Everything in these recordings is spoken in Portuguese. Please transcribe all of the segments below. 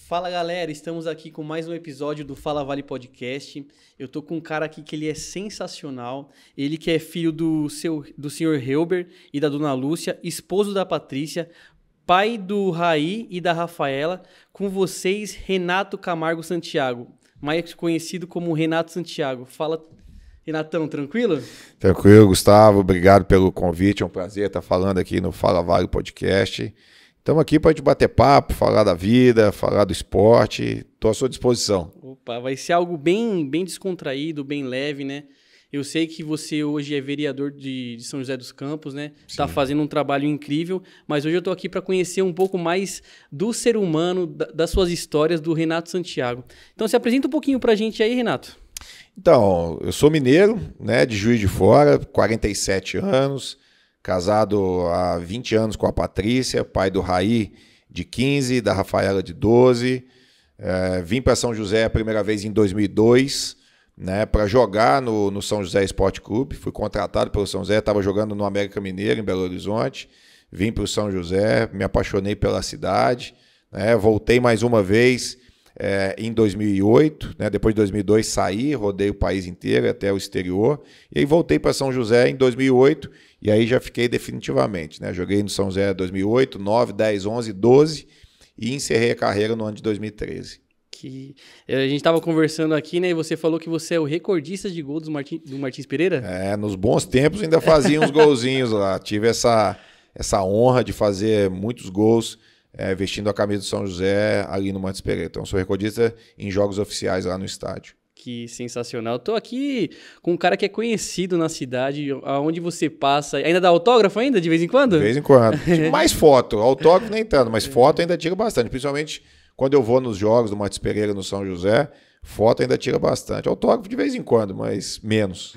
Fala galera, estamos aqui com mais um episódio do Fala Vale Podcast. Eu tô com um cara aqui que ele é sensacional. Ele que é filho do senhor Helber e da dona Lúcia, esposo da Patrícia, pai do Raí e da Rafaela. Com vocês, Renato Camargo Santiago, mais conhecido como Renato Santiago. Fala, Renatão, tranquilo? Tranquilo, Gustavo. Obrigado pelo convite. É um prazer estar falando aqui no Fala Vale Podcast. Estamos aqui para a gente bater papo, falar da vida, falar do esporte. Estou à sua disposição. Opa, vai ser algo bem descontraído, bem leve, né? Eu sei que você hoje é vereador de São José dos Campos, né? Está fazendo um trabalho incrível, mas hoje eu estou aqui para conhecer um pouco mais do ser humano, das suas histórias, do Renato Santiago. Então se apresenta um pouquinho para a gente aí, Renato. Então, eu sou mineiro, né, de Juiz de Fora, 47 anos. Casado há 20 anos com a Patrícia, pai do Raí de 15, da Rafaela de 12. Vim para São José a primeira vez em 2002, né, para jogar no São José Esporte Clube. Fui contratado pelo São José, estava jogando no América Mineiro, em Belo Horizonte. Vim para o São José, me apaixonei pela cidade, né, voltei mais uma vez em 2008, né, depois de 2002 saí, rodei o país inteiro até o exterior, e aí voltei para São José em 2008, e aí já fiquei definitivamente, né? Joguei no São José 2008, 9, 10, 11, 12 e encerrei a carreira no ano de 2013. A gente estava conversando aqui, né? E você falou que você é o recordista de gol do Martins Pereira? Nos bons tempos ainda fazia uns golzinhos lá. Tive essa honra de fazer muitos gols vestindo a camisa do São José ali no Martins Pereira. Então sou recordista em jogos oficiais lá no estádio. Que sensacional. Tô aqui com um cara que é conhecido na cidade, aonde você passa. Ainda dá autógrafo ainda, de vez em quando? De vez em quando. Mais foto. Autógrafo nem tanto, mas foto ainda tira bastante. Principalmente quando eu vou nos jogos do Martins Pereira no São José, foto ainda tira bastante. Autógrafo de vez em quando, mas menos.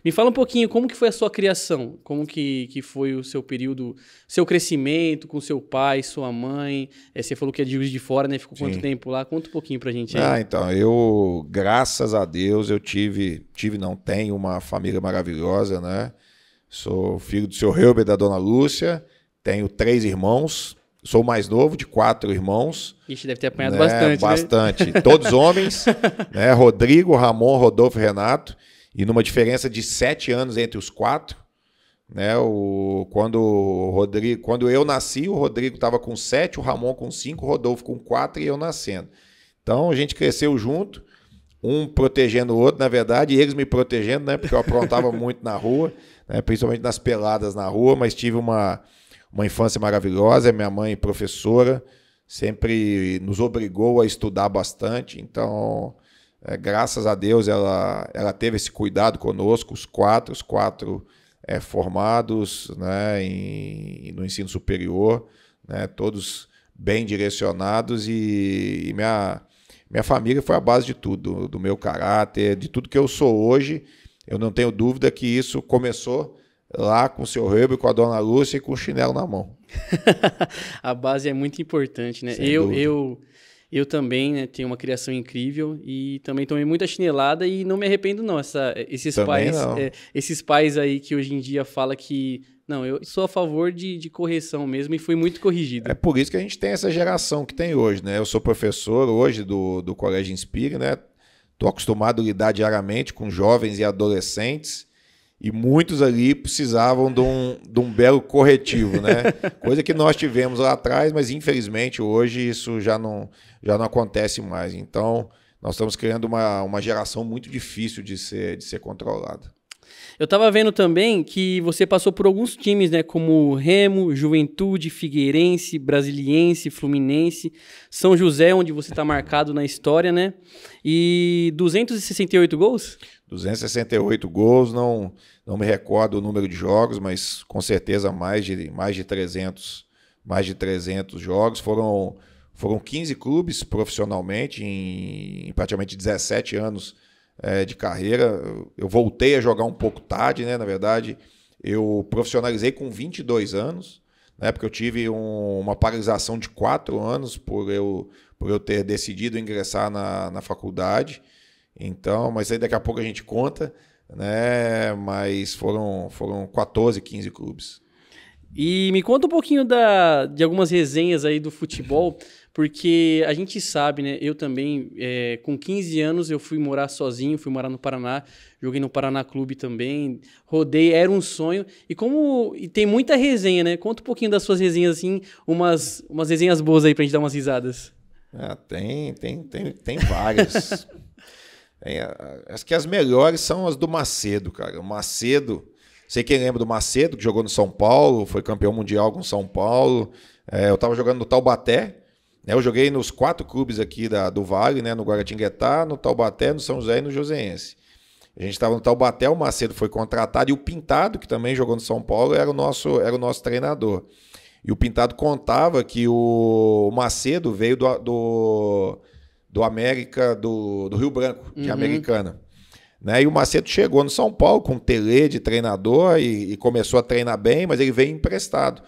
Me fala um pouquinho, como que foi a sua criação? Como que foi o seu período, seu crescimento com seu pai, sua mãe? Você falou que é de Juiz de Fora, né? Ficou quanto tempo lá? Conta um pouquinho pra gente aí. Então, graças a Deus, eu tenho uma família maravilhosa, né? Sou filho do seu Helber e da dona Lúcia, tenho 3 irmãos, sou o mais novo de 4 irmãos. Ixi, deve ter apanhado bastante, Bastante. Todos homens, né? Rodrigo, Ramon, Rodolfo e Renato. E numa diferença de 7 anos entre os 4, né? Quando eu nasci, o Rodrigo estava com 7, o Ramon com 5, o Rodolfo com 4 e eu nascendo. Então a gente cresceu junto, um protegendo o outro, na verdade, e eles me protegendo, né? Porque eu aprontava muito na rua, né? Principalmente nas peladas na rua, mas tive uma infância maravilhosa. Minha mãe, professora, sempre nos obrigou a estudar bastante, então... graças a Deus ela teve esse cuidado conosco, os quatro formados, né, no ensino superior, né, todos bem direcionados, e minha família foi a base de tudo, do meu caráter, de tudo que eu sou hoje. Eu não tenho dúvida que isso começou lá com o seu Helber, com a dona Lúcia e com o chinelo na mão. A base é muito importante, né? Eu também, né, tenho uma criação incrível e também tomei muita chinelada e não me arrependo não. Esses pais aí que hoje em dia falam que... Não, eu sou a favor de correção mesmo e fui muito corrigido. É por isso que a gente tem essa geração que tem hoje, né? Eu sou professor hoje do Colégio Inspire, né? Estou acostumado a lidar diariamente com jovens e adolescentes e muitos ali precisavam de um belo corretivo, né? Coisa que nós tivemos lá atrás, mas infelizmente hoje isso já não acontece mais. Então, nós estamos criando uma geração muito difícil de ser controlada. Eu estava vendo também que você passou por alguns times, né, como Remo, Juventude, Figueirense, Brasiliense, Fluminense, São José, onde você está marcado na história, né? E 268 gols? 268 gols, não me recordo o número de jogos, mas com certeza mais de 300 jogos. Foram 15 clubes profissionalmente em praticamente 17 anos de carreira. Eu voltei a jogar um pouco tarde, né? Na verdade, eu profissionalizei com 22 anos, né? Porque eu tive uma paralisação de 4 anos por eu ter decidido ingressar na faculdade. Então, mas aí daqui a pouco a gente conta, né? Mas foram 14, 15 clubes. E me conta um pouquinho de algumas resenhas aí do futebol, porque a gente sabe, né? Eu também, com 15 anos, eu fui morar sozinho, fui morar no Paraná, joguei no Paraná Clube também, rodei, era um sonho. E tem muita resenha, né? Conta um pouquinho das suas resenhas, assim, umas resenhas boas aí pra gente dar umas risadas. Tem várias. Acho que as melhores são as do Macedo, cara. O Macedo, sei quem lembra do Macedo, que jogou no São Paulo, foi campeão mundial com São Paulo. Eu estava jogando no Taubaté, né? Eu joguei nos 4 clubes aqui do Vale, né? No Guaratinguetá, no Taubaté, no São José e no Joseense. A gente estava no Taubaté, o Macedo foi contratado e o Pintado, que também jogou no São Paulo, era o nosso treinador. E o Pintado contava que o Macedo veio do América, do Rio Branco, de Americana. Né? E o Macedo chegou no São Paulo com um telê de treinador e começou a treinar bem, mas ele veio emprestado.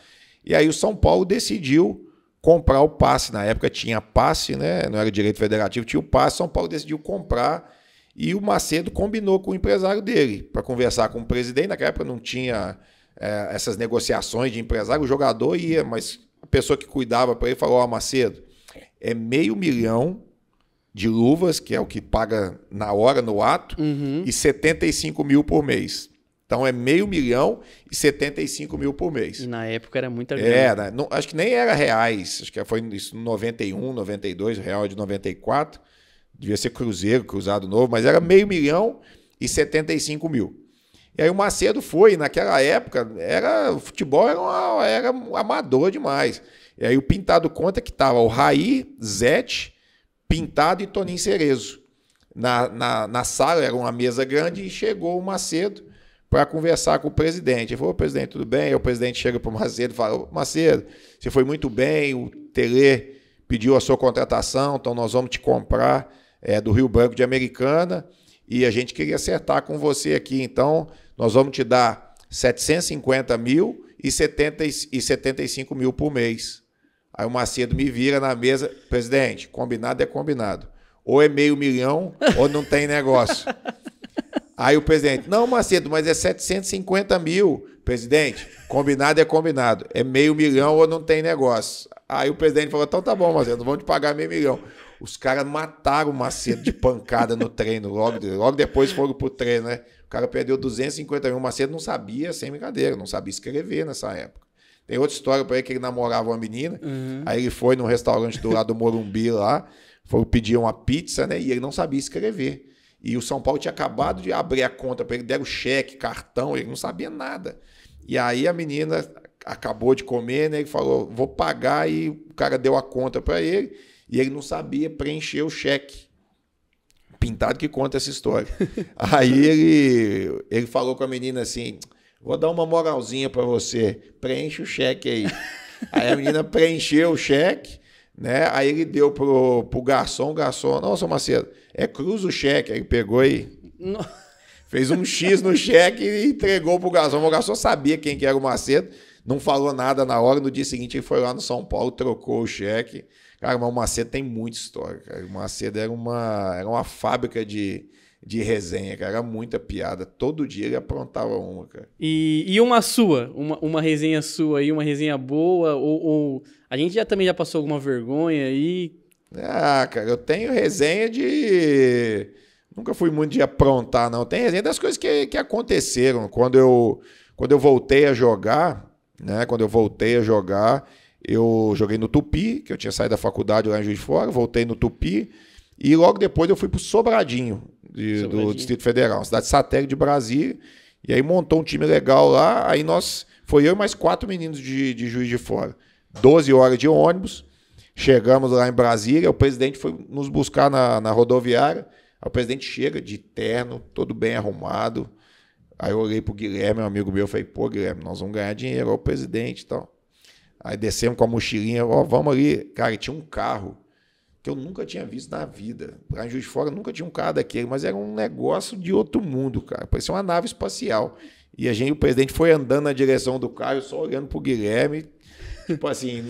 E aí o São Paulo decidiu comprar o passe. Na época tinha passe, né? Não era direito federativo, tinha o passe. São Paulo decidiu comprar e o Macedo combinou com o empresário dele para conversar com o presidente. Naquela época não tinha essas negociações de empresário, o jogador ia, mas a pessoa que cuidava para ele falou: Macedo, é R$500 mil de luvas, que é o que paga na hora, no ato, e 75 mil por mês. Então é R$500 mil e 75 mil por mês. E na época era muita grana. Acho que nem era reais, acho que foi isso em 91, 92, real de 94, devia ser cruzado novo, mas era R$500 mil e 75 mil. E aí o Macedo foi, naquela época, o futebol era amador demais. E aí o Pintado conta que estava o Raí, Zete, Pintado e Toninho Cerezo. Na sala, era uma mesa grande, e chegou o Macedo para conversar com o presidente. Ele falou: presidente, tudo bem? Aí o presidente chega para o Macedo e fala: Macedo, você foi muito bem, o Telê pediu a sua contratação, então nós vamos te comprar do Rio Branco de Americana e a gente queria acertar com você aqui, então nós vamos te dar 750 mil e 75 mil por mês. Aí o Macedo me vira na mesa: presidente, combinado é combinado. Ou é R$500 mil ou não tem negócio. Aí o presidente: não, Macedo, mas é 750 mil. Presidente, combinado é combinado. É R$500 mil ou não tem negócio. Aí o presidente falou: então tá bom, Macedo, vamos te pagar R$500 mil. Os caras mataram o Macedo de pancada no treino. Logo depois foram pro treino, né? O cara perdeu 250 mil. O Macedo não sabia, sem brincadeira, não sabia escrever nessa época. Tem outra história para ele, que ele namorava uma menina. Aí ele foi num restaurante do lado do Morumbi lá, foi pedir uma pizza, né? E ele não sabia escrever. E o São Paulo tinha acabado de abrir a conta para ele, deram cheque, cartão, ele não sabia nada. E aí a menina acabou de comer, né? Ele falou: vou pagar, e o cara deu a conta para ele e ele não sabia preencher o cheque. Pintado que conta essa história. Aí ele falou com a menina assim: vou dar uma moralzinha para você, preenche o cheque aí. Aí a menina preencheu o cheque, né? Aí ele deu pro garçom, nossa, Macedo, cruza o cheque. Aí ele pegou e fez um X no cheque e entregou pro garçom. O garçom sabia quem que era o Macedo, não falou nada na hora. No dia seguinte ele foi lá no São Paulo, trocou o cheque. Cara, mas o Macedo tem muita história, cara. O Macedo era uma fábrica de resenha, cara. Era muita piada. Todo dia ele aprontava uma, cara. E uma sua? Uma resenha sua aí, uma resenha boa? Ou a gente também já passou alguma vergonha aí? Cara, eu tenho resenha de... Nunca fui muito de aprontar, não. Tem resenha das coisas que aconteceram. Quando eu voltei a jogar, né? Eu joguei no Tupi, que eu tinha saído da faculdade lá em Juiz de Fora, voltei no Tupi, e logo depois eu fui pro Sobradinho, do Distrito Federal, uma cidade satélite de Brasília, e aí montou um time legal lá. Aí foi eu e mais 4 meninos de Juiz de Fora, 12 horas de ônibus, chegamos lá em Brasília, o presidente foi nos buscar na rodoviária. Aí o presidente chega de terno, todo bem arrumado. Aí eu olhei pro Guilherme, um amigo meu, falei: pô, Guilherme, nós vamos ganhar dinheiro, ó, o presidente e tal. Aí descemos com a mochilinha, vamos ali. Cara, tinha um carro que eu nunca tinha visto na vida. Lá em Juiz de Fora nunca tinha um carro daquele, mas era um negócio de outro mundo, cara. Parecia uma nave espacial. E o presidente foi andando na direção do carro, só olhando pro Guilherme, tipo assim,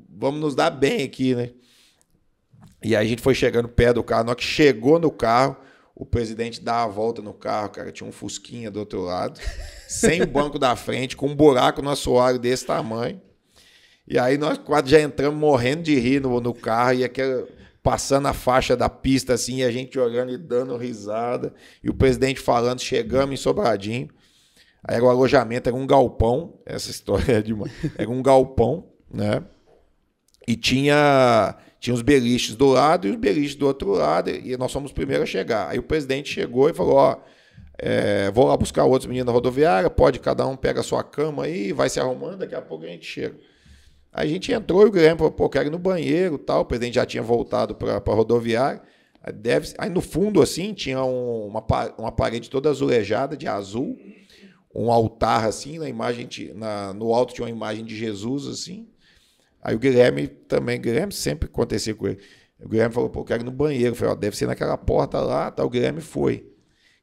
vamos nos dar bem aqui, né? E aí a gente foi chegando perto do carro. Na hora que chegou no carro, o presidente dá a volta no carro, cara, tinha um Fusquinha do outro lado, sem o banco da frente, com um buraco no assoalho desse tamanho. E aí nós quase já entramos morrendo de rir no carro, e aquela, passando a faixa da pista assim, e a gente olhando e dando risada, e o presidente falando, chegamos em Sobradinho. Aí o alojamento era um galpão, essa história é demais, era um galpão, né? E tinha os beliches do lado e os beliches do outro lado, e nós fomos os primeiros a chegar. Aí o presidente chegou e falou, ó, vou lá buscar outros meninos na rodoviária, pode, cada um pega a sua cama aí, vai se arrumando, daqui a pouco a gente chega. Aí a gente entrou e o Guilherme falou, pô, quero ir no banheiro e tal, o presidente já tinha voltado para a rodoviária. Aí no fundo, assim, tinha uma parede toda azulejada de azul, um altar, assim, no alto tinha uma imagem de Jesus, assim. Aí o Guilherme sempre acontecia com ele. O Guilherme falou, pô, eu quero ir no banheiro. Eu falei, ó, deve ser naquela porta lá, tá? O Guilherme foi.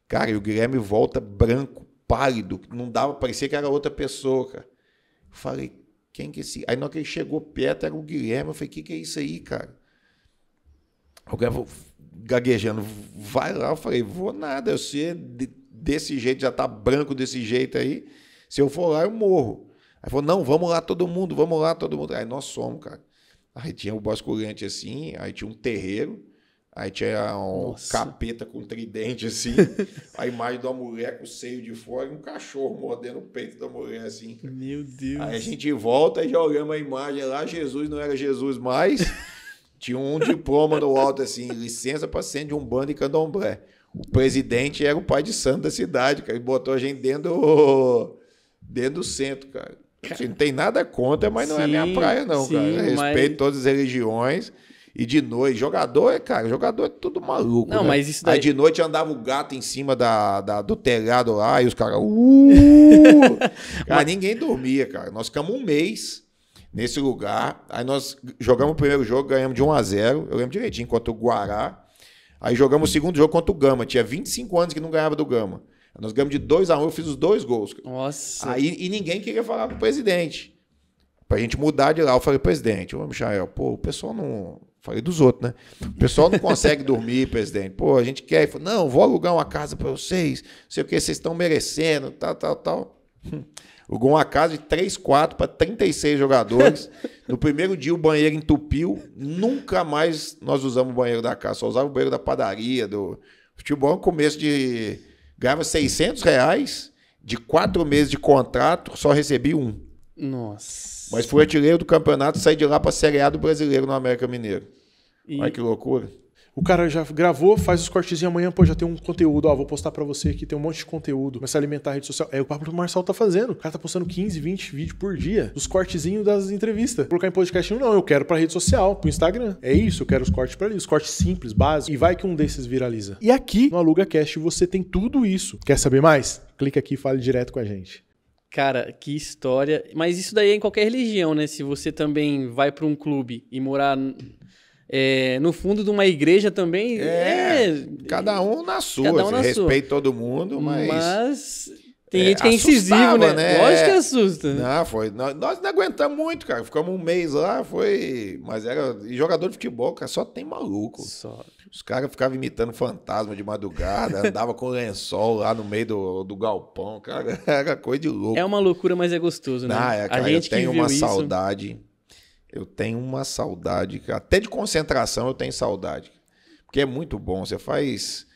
Cara, e o Guilherme volta branco, pálido, não dava, parecia que era outra pessoa, cara. Eu falei, quem que é esse? Aí na hora que ele chegou perto, era o Guilherme. Eu falei, que é isso aí, cara? O Guilherme gaguejando, vai lá. Eu falei, vou nada, eu sei desse jeito, já tá branco desse jeito aí. Se eu for lá, eu morro. Aí falou, não, vamos lá todo mundo. Aí nós somos, cara. Aí tinha o basculante assim, aí tinha um terreiro, aí tinha um capeta com tridente assim, a imagem de uma mulher com o seio de fora e um cachorro mordendo o peito da mulher assim. Meu Deus. Aí a gente volta e já olhamos a imagem lá, Jesus não era Jesus mais, tinha um diploma no alto assim, licença para ser de Umbanda e Candomblé. O presidente era o pai de santo da cidade, cara, ele botou a gente dentro do centro, cara. Assim, não tem nada contra, mas não é minha praia, não, cara. Eu respeito todas as religiões. E de noite, jogador é tudo maluco. Não, né? mas isso daí... Aí de noite andava o gato em cima do telhado lá, e os caras. Cara, ninguém dormia, cara. Nós ficamos um mês nesse lugar. Aí nós jogamos o primeiro jogo, ganhamos de 1-0. Eu lembro direitinho, contra o Guará. Aí jogamos o segundo jogo contra o Gama. Tinha 25 anos que não ganhava do Gama. Nós ganhamos de 2-1, eu fiz os 2 gols. Nossa. Aí, e ninguém queria falar com o presidente. Pra gente mudar de lá, eu falei, presidente, ô Michael, pô, o pessoal não... Falei dos outros, né? O pessoal não consegue dormir, presidente. Pô, a gente quer... Ele falou, não, vou alugar uma casa pra vocês, não sei o que, vocês estão merecendo, tal. Alugou uma casa de 3 quartos para 36 jogadores. No primeiro dia o banheiro entupiu. Nunca mais nós usamos o banheiro da casa, só usava o banheiro da padaria, do futebol. No começo de... Ganhava R$600, de 4 meses de contrato, só recebi 1. Nossa. Mas fui artilheiro do campeonato e saí de lá para a Série A do Brasileiro no América Mineiro. Olha que loucura. O cara já gravou, faz os cortezinhos amanhã, pô, já tem um conteúdo, ó, vou postar pra você aqui, tem um monte de conteúdo. Começa a alimentar a rede social. É o papo que o Marcelo tá fazendo. O cara tá postando 15, 20 vídeos por dia, dos cortezinhos das entrevistas. Colocar em podcast, não, eu quero pra rede social, pro Instagram. É isso, eu quero os cortes pra ali, os cortes simples, básicos. E vai que um desses viraliza. E aqui, no AlugaCast, você tem tudo isso. Quer saber mais? Clica aqui e fale direto com a gente. Cara, que história. Mas isso daí é em qualquer religião, né? Se você também vai pra um clube e morar... no fundo de uma igreja também cada um na sua, cada um na respeita todo mundo, mas tem gente que é incisivo, né? Lógico que assusta. Não, foi. Nós não aguentamos muito, cara. Ficamos um mês lá, foi. Mas era. E jogador de futebol, cara, só tem maluco. Só. Os caras ficavam imitando fantasma de madrugada, andava com lençol lá no meio do galpão, cara. Era coisa de louco. É uma loucura, mas é gostoso, né? Cara, a gente eu tenho que viu uma isso... saudade. Eu tenho uma saudade, até de concentração eu tenho saudade. Porque é muito bom, você faz...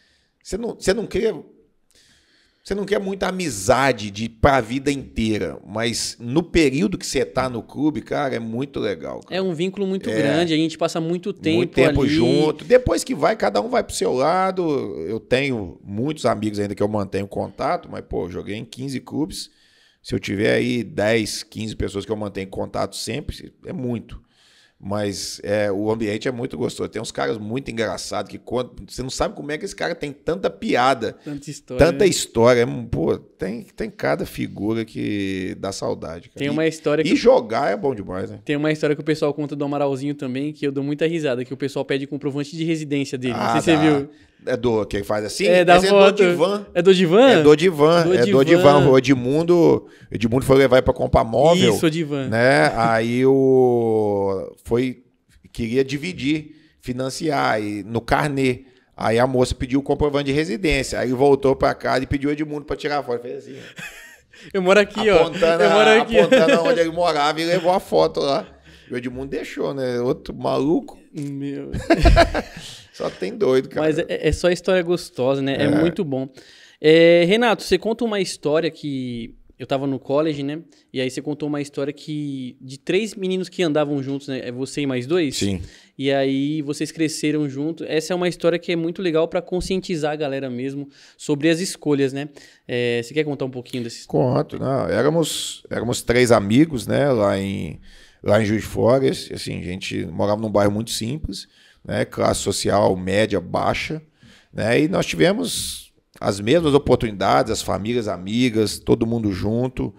Você não quer muita amizade para a vida inteira, mas no período que você tá no clube, cara, é muito legal. Cara. É um vínculo muito grande, a gente passa muito tempo ali. Junto. Depois que vai, cada um vai pro seu lado. Eu tenho muitos amigos ainda que eu mantenho contato, mas, pô, eu joguei em 15 clubes. Se eu tiver aí 10, 15 pessoas que eu mantenho contato sempre, é muito. Mas o ambiente é muito gostoso. Tem uns caras muito engraçados que você não sabe como é que esse cara tem tanta piada, tanta história. Pô, tem cada figura que dá saudade. Cara. Tem uma história e jogar é bom demais, né? Tem uma história que o pessoal conta do Amaralzinho também, que eu dou muita risada, que o pessoal pede comprovante de residência dele. Não sei se você viu. É do que faz assim? Da foto. É do Divan? É do Divan. O Edmundo foi levar para comprar móvel. Isso, o Divan. Né? Aí queria dividir, financiar no carnê. Aí a moça pediu o comprovante de residência. Aí voltou pra casa e pediu o Edmundo pra tirar a foto. Fez assim. Eu moro aqui, apontando, ó. Eu moro aqui. Apontando onde ele morava e levou a foto lá. E o Edmundo deixou, né? Outro maluco. Meu. Só tem doido, cara. Mas é só história gostosa, né? É muito bom. Renato, você conta uma história que... Eu tava no college, né? E aí você contou uma história de 3 meninos que andavam juntos, né? É você e mais 2? Sim. E aí vocês cresceram juntos. Essa é uma história que é muito legal pra conscientizar a galera mesmo sobre as escolhas, né? Você quer contar um pouquinho dessa história? Conto, não. Éramos 3 amigos, né? Lá em Juiz de Fora. Assim, a gente morava num bairro muito simples, né? Classe social média, baixa, né? E nós tivemos as mesmas oportunidades, as famílias amigas, todo mundo junto,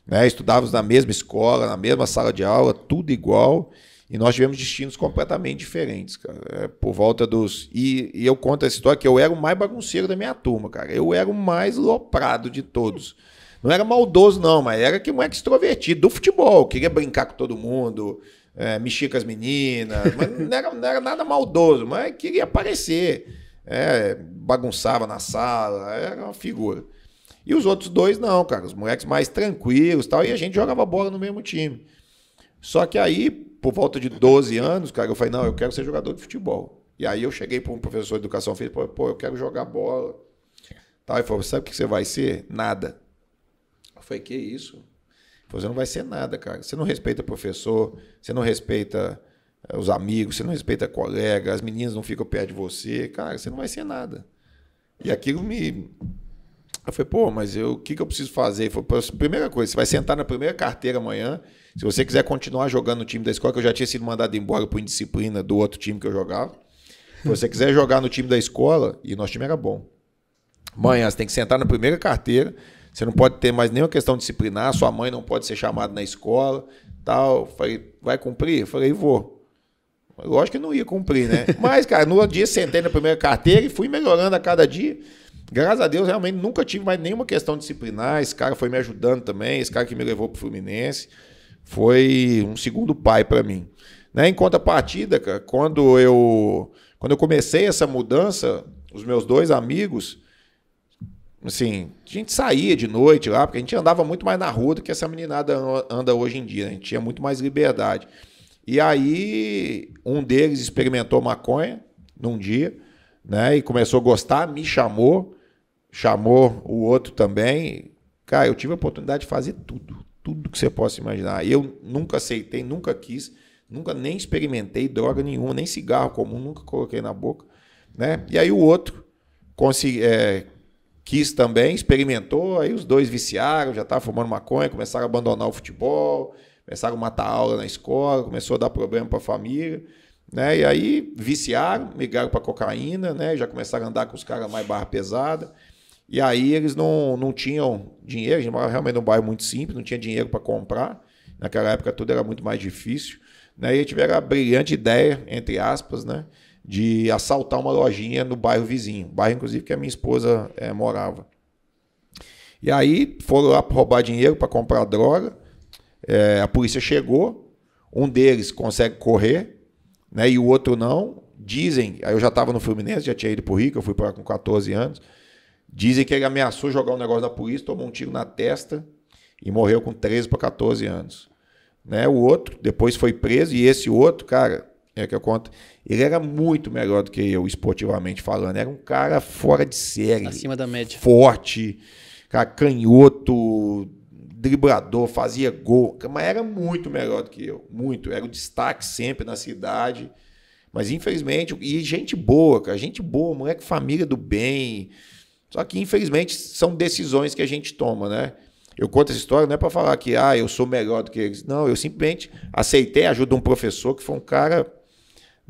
né? Estudávamos na mesma escola, na mesma sala de aula, tudo igual, e nós tivemos destinos completamente diferentes, cara. Por volta dos... E eu conto essa história que eu era o mais bagunceiro da minha turma, cara. Eu era o mais loprado de todos. Não era maldoso, não, mas era que moleque extrovertido do futebol, queria brincar com todo mundo, mexia com as meninas, mas não era nada maldoso, mas queria aparecer. Bagunçava na sala, era uma figura. E os outros 2 não, cara, os moleques mais tranquilos e tal, e a gente jogava bola no mesmo time. Só que aí, por volta de 12 anos, cara, eu falei, não, eu quero ser jogador de futebol. E aí eu cheguei para um professor de educação física e falei, pô, eu quero jogar bola. Tal, ele falou, sabe o que você vai ser? Nada. Eu falei, que isso? Ele falou, você não vai ser nada, cara. Você não respeita professor, você não respeita os amigos, você não respeita colega, as meninas não ficam perto de você, cara, você não vai ser nada. E aquilo eu falei, pô, mas o que eu preciso fazer? Ele falou, primeira coisa, você vai sentar na primeira carteira amanhã, se você quiser continuar jogando no time da escola, que eu já tinha sido mandado embora por indisciplina do outro time que eu jogava, se você quiser jogar no time da escola, e nosso time era bom, amanhã você tem que sentar na primeira carteira, você não pode ter mais nenhuma questão disciplinar, sua mãe não pode ser chamada na escola, tal. Eu falei, vai cumprir? Eu falei, vou. Lógico que não ia cumprir, né? Mas, cara, no dia sentei na primeira carteira e fui melhorando a cada dia. Graças a Deus, realmente nunca tive mais nenhuma questão disciplinar. Esse cara foi me ajudando também. Esse cara que me levou pro Fluminense foi um segundo pai para mim. Né? Em contrapartida, cara, quando eu comecei essa mudança, os meus 2 amigos, assim, a gente saía de noite lá, porque a gente andava muito mais na rua do que essa meninada anda hoje em dia. Né? A gente tinha muito mais liberdade. E aí, um deles experimentou maconha num dia, né? E começou a gostar, me chamou o outro também. Cara, eu tive a oportunidade de fazer tudo que você possa imaginar. Eu nunca aceitei, nunca quis, nunca nem experimentei droga nenhuma, nem cigarro comum, nunca coloquei na boca, né? E aí o outro quis também, experimentou, aí os 2 viciaram, já estavam fumando maconha, começaram a abandonar o futebol, começaram a matar aula na escola, começou a dar problema para a família, né? E aí viciaram, migraram para cocaína, né? Já começaram a andar com os caras mais barra pesada. E aí eles não tinham dinheiro, a gente morava realmente num bairro muito simples, não tinha dinheiro para comprar. Naquela época tudo era muito mais difícil, né? E eles tiveram a brilhante ideia, entre aspas, né? De assaltar uma lojinha no bairro vizinho, bairro inclusive que a minha esposa morava. E aí foram lá para roubar dinheiro, para comprar droga. A polícia chegou, um deles consegue correr, né, e o outro não. Dizem, aí eu já estava no Fluminense, já tinha ido para o Rio, eu fui para lá com 14 anos. Dizem que ele ameaçou jogar um negócio na polícia, tomou um tiro na testa e morreu com 13 para 14 anos. Né, o outro depois foi preso, e esse outro, cara, que eu conto, ele era muito melhor do que eu, esportivamente falando. Era um cara fora de série. Acima da média. Forte, cara, canhoto, driblador, fazia gol, mas era muito melhor do que eu, muito. Era o destaque sempre na cidade, mas infelizmente, e gente boa, cara, gente boa, moleque, família do bem. Só que infelizmente são decisões que a gente toma, né? Eu conto essa história não é para falar que eu sou melhor do que eles. Não, eu simplesmente aceitei a ajuda de um professor que foi um cara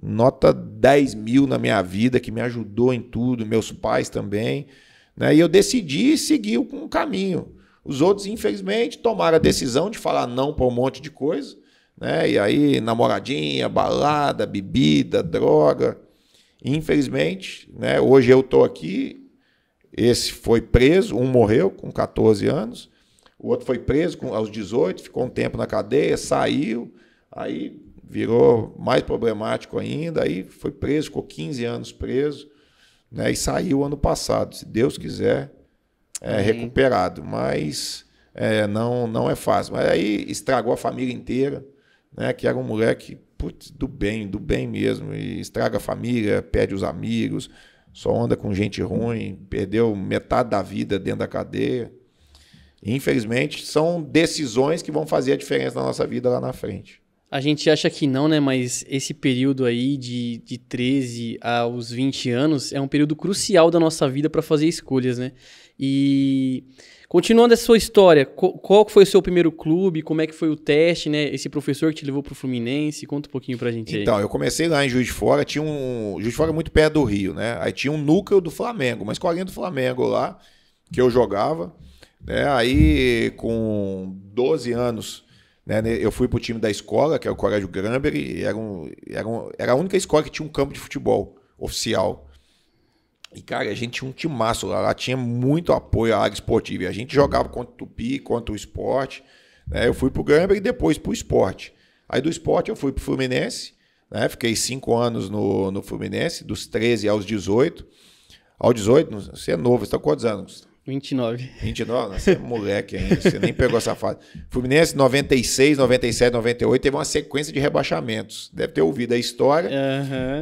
nota 10 mil na minha vida, que me ajudou em tudo, meus pais também, né? E eu decidi seguir um caminho. Os outros, infelizmente, tomaram a decisão de falar não para um monte de coisa, né? E aí, namoradinha, balada, bebida, droga. Infelizmente, né? Hoje eu estou aqui, esse foi preso, um morreu com 14 anos, o outro foi preso aos 18, ficou um tempo na cadeia, saiu, aí virou mais problemático ainda, aí foi preso, ficou 15 anos preso, né? E saiu ano passado, se Deus quiser, recuperado. Mas não é fácil. Mas aí estragou a família inteira, né? Que era um moleque do bem mesmo. E estraga a família, perde os amigos, só anda com gente ruim, perdeu metade da vida dentro da cadeia. E, infelizmente, são decisões que vão fazer a diferença na nossa vida lá na frente. A gente acha que não, né? Mas esse período aí de 13 aos 20 anos é um período crucial da nossa vida para fazer escolhas, né? E continuando essa sua história, qual foi o seu primeiro clube? Como é que foi o teste, né? Esse professor que te levou pro Fluminense? Conta um pouquinho pra gente aí. Então, eu comecei lá em Juiz de Fora, Juiz de Fora é muito perto do Rio, né? Aí tinha um núcleo do Flamengo, uma escolinha do Flamengo lá, que eu jogava, né? Aí, com 12 anos, né, eu fui pro time da escola, que é o Colégio Granberry, e era a única escola que tinha um campo de futebol oficial. E, cara, a gente tinha um timaço lá tinha muito apoio à área esportiva. E a gente jogava contra o Tupi, contra o Sport, né? Eu fui pro Granberry e depois pro Sport. Aí do Sport eu fui pro Fluminense, né? Fiquei 5 anos no Fluminense, dos 13 aos 18. Ao 18, você é novo, você tá com quantos anos? 29. 29? Você é moleque ainda, você nem pegou essa fase. Fluminense, 96, 97, 98, teve uma sequência de rebaixamentos. Deve ter ouvido a história.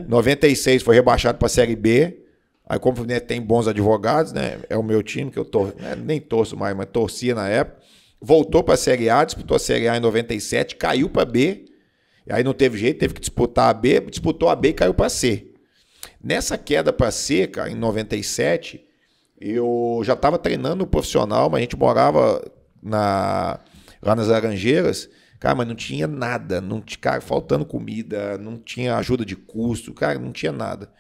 96 foi rebaixado para a Série B. Aí, como o Fluminense tem bons advogados, né? É o meu time, que eu nem torço mais, mas torcia na época. Voltou para a Série A, disputou a Série A em 97, caiu para B. E aí não teve jeito, teve que disputar a B, disputou a B e caiu para C. Nessa queda para C, cara, em 97... eu já estava treinando no profissional, mas a gente morava lá nas Laranjeiras, cara, mas não tinha nada, cara, faltando comida, não tinha ajuda de custo, cara, não tinha nada.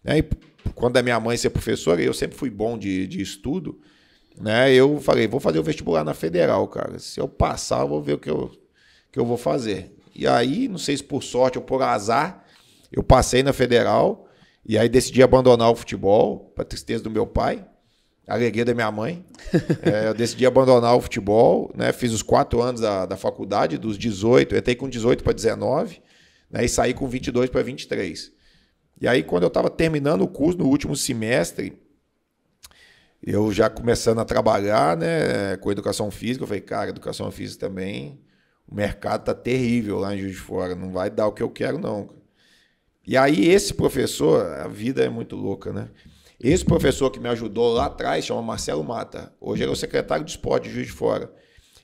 Aí, quando a minha mãe ser professora, eu sempre fui bom de estudo, né? Eu falei, vou fazer o vestibular na Federal, cara. Se eu passar, eu vou ver o que eu vou fazer. E aí, não sei se por sorte ou por azar, eu passei na Federal, e aí decidi abandonar o futebol, para tristeza do meu pai. A alegria da minha mãe. Eu decidi abandonar o futebol, né? Fiz os 4 anos da faculdade, dos 18, eu entrei com 18 para 19, né? E saí com 22 para 23. E aí, quando eu estava terminando o curso, no último semestre, eu já começando a trabalhar, né, com educação física, eu falei, cara, educação física também, o mercado tá terrível lá em Juiz de Fora, não vai dar o que eu quero, não. E aí, esse professor, a vida é muito louca, né? Esse professor que me ajudou lá atrás, chama Marcelo Mata, hoje ele é o secretário de esporte de Juiz de Fora.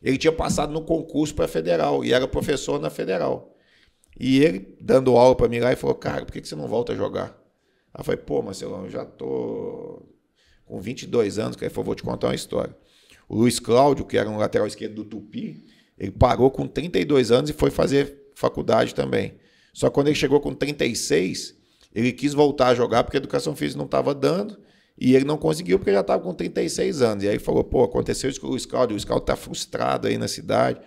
Ele tinha passado no concurso para a Federal e era professor na Federal. E ele, dando aula para mim lá, ele falou, cara, por que você não volta a jogar? Aí eu falei, pô, Marcelão, eu já tô com 22 anos, que ele falou, vou te contar uma história. O Luiz Cláudio, que era um lateral esquerdo do Tupi, ele parou com 32 anos e foi fazer faculdade também. Só que quando ele chegou com 36... ele quis voltar a jogar porque a educação física não estava dando e ele não conseguiu porque já estava com 36 anos. E aí falou, pô, aconteceu isso com o Luiz Cláudio está frustrado aí na cidade.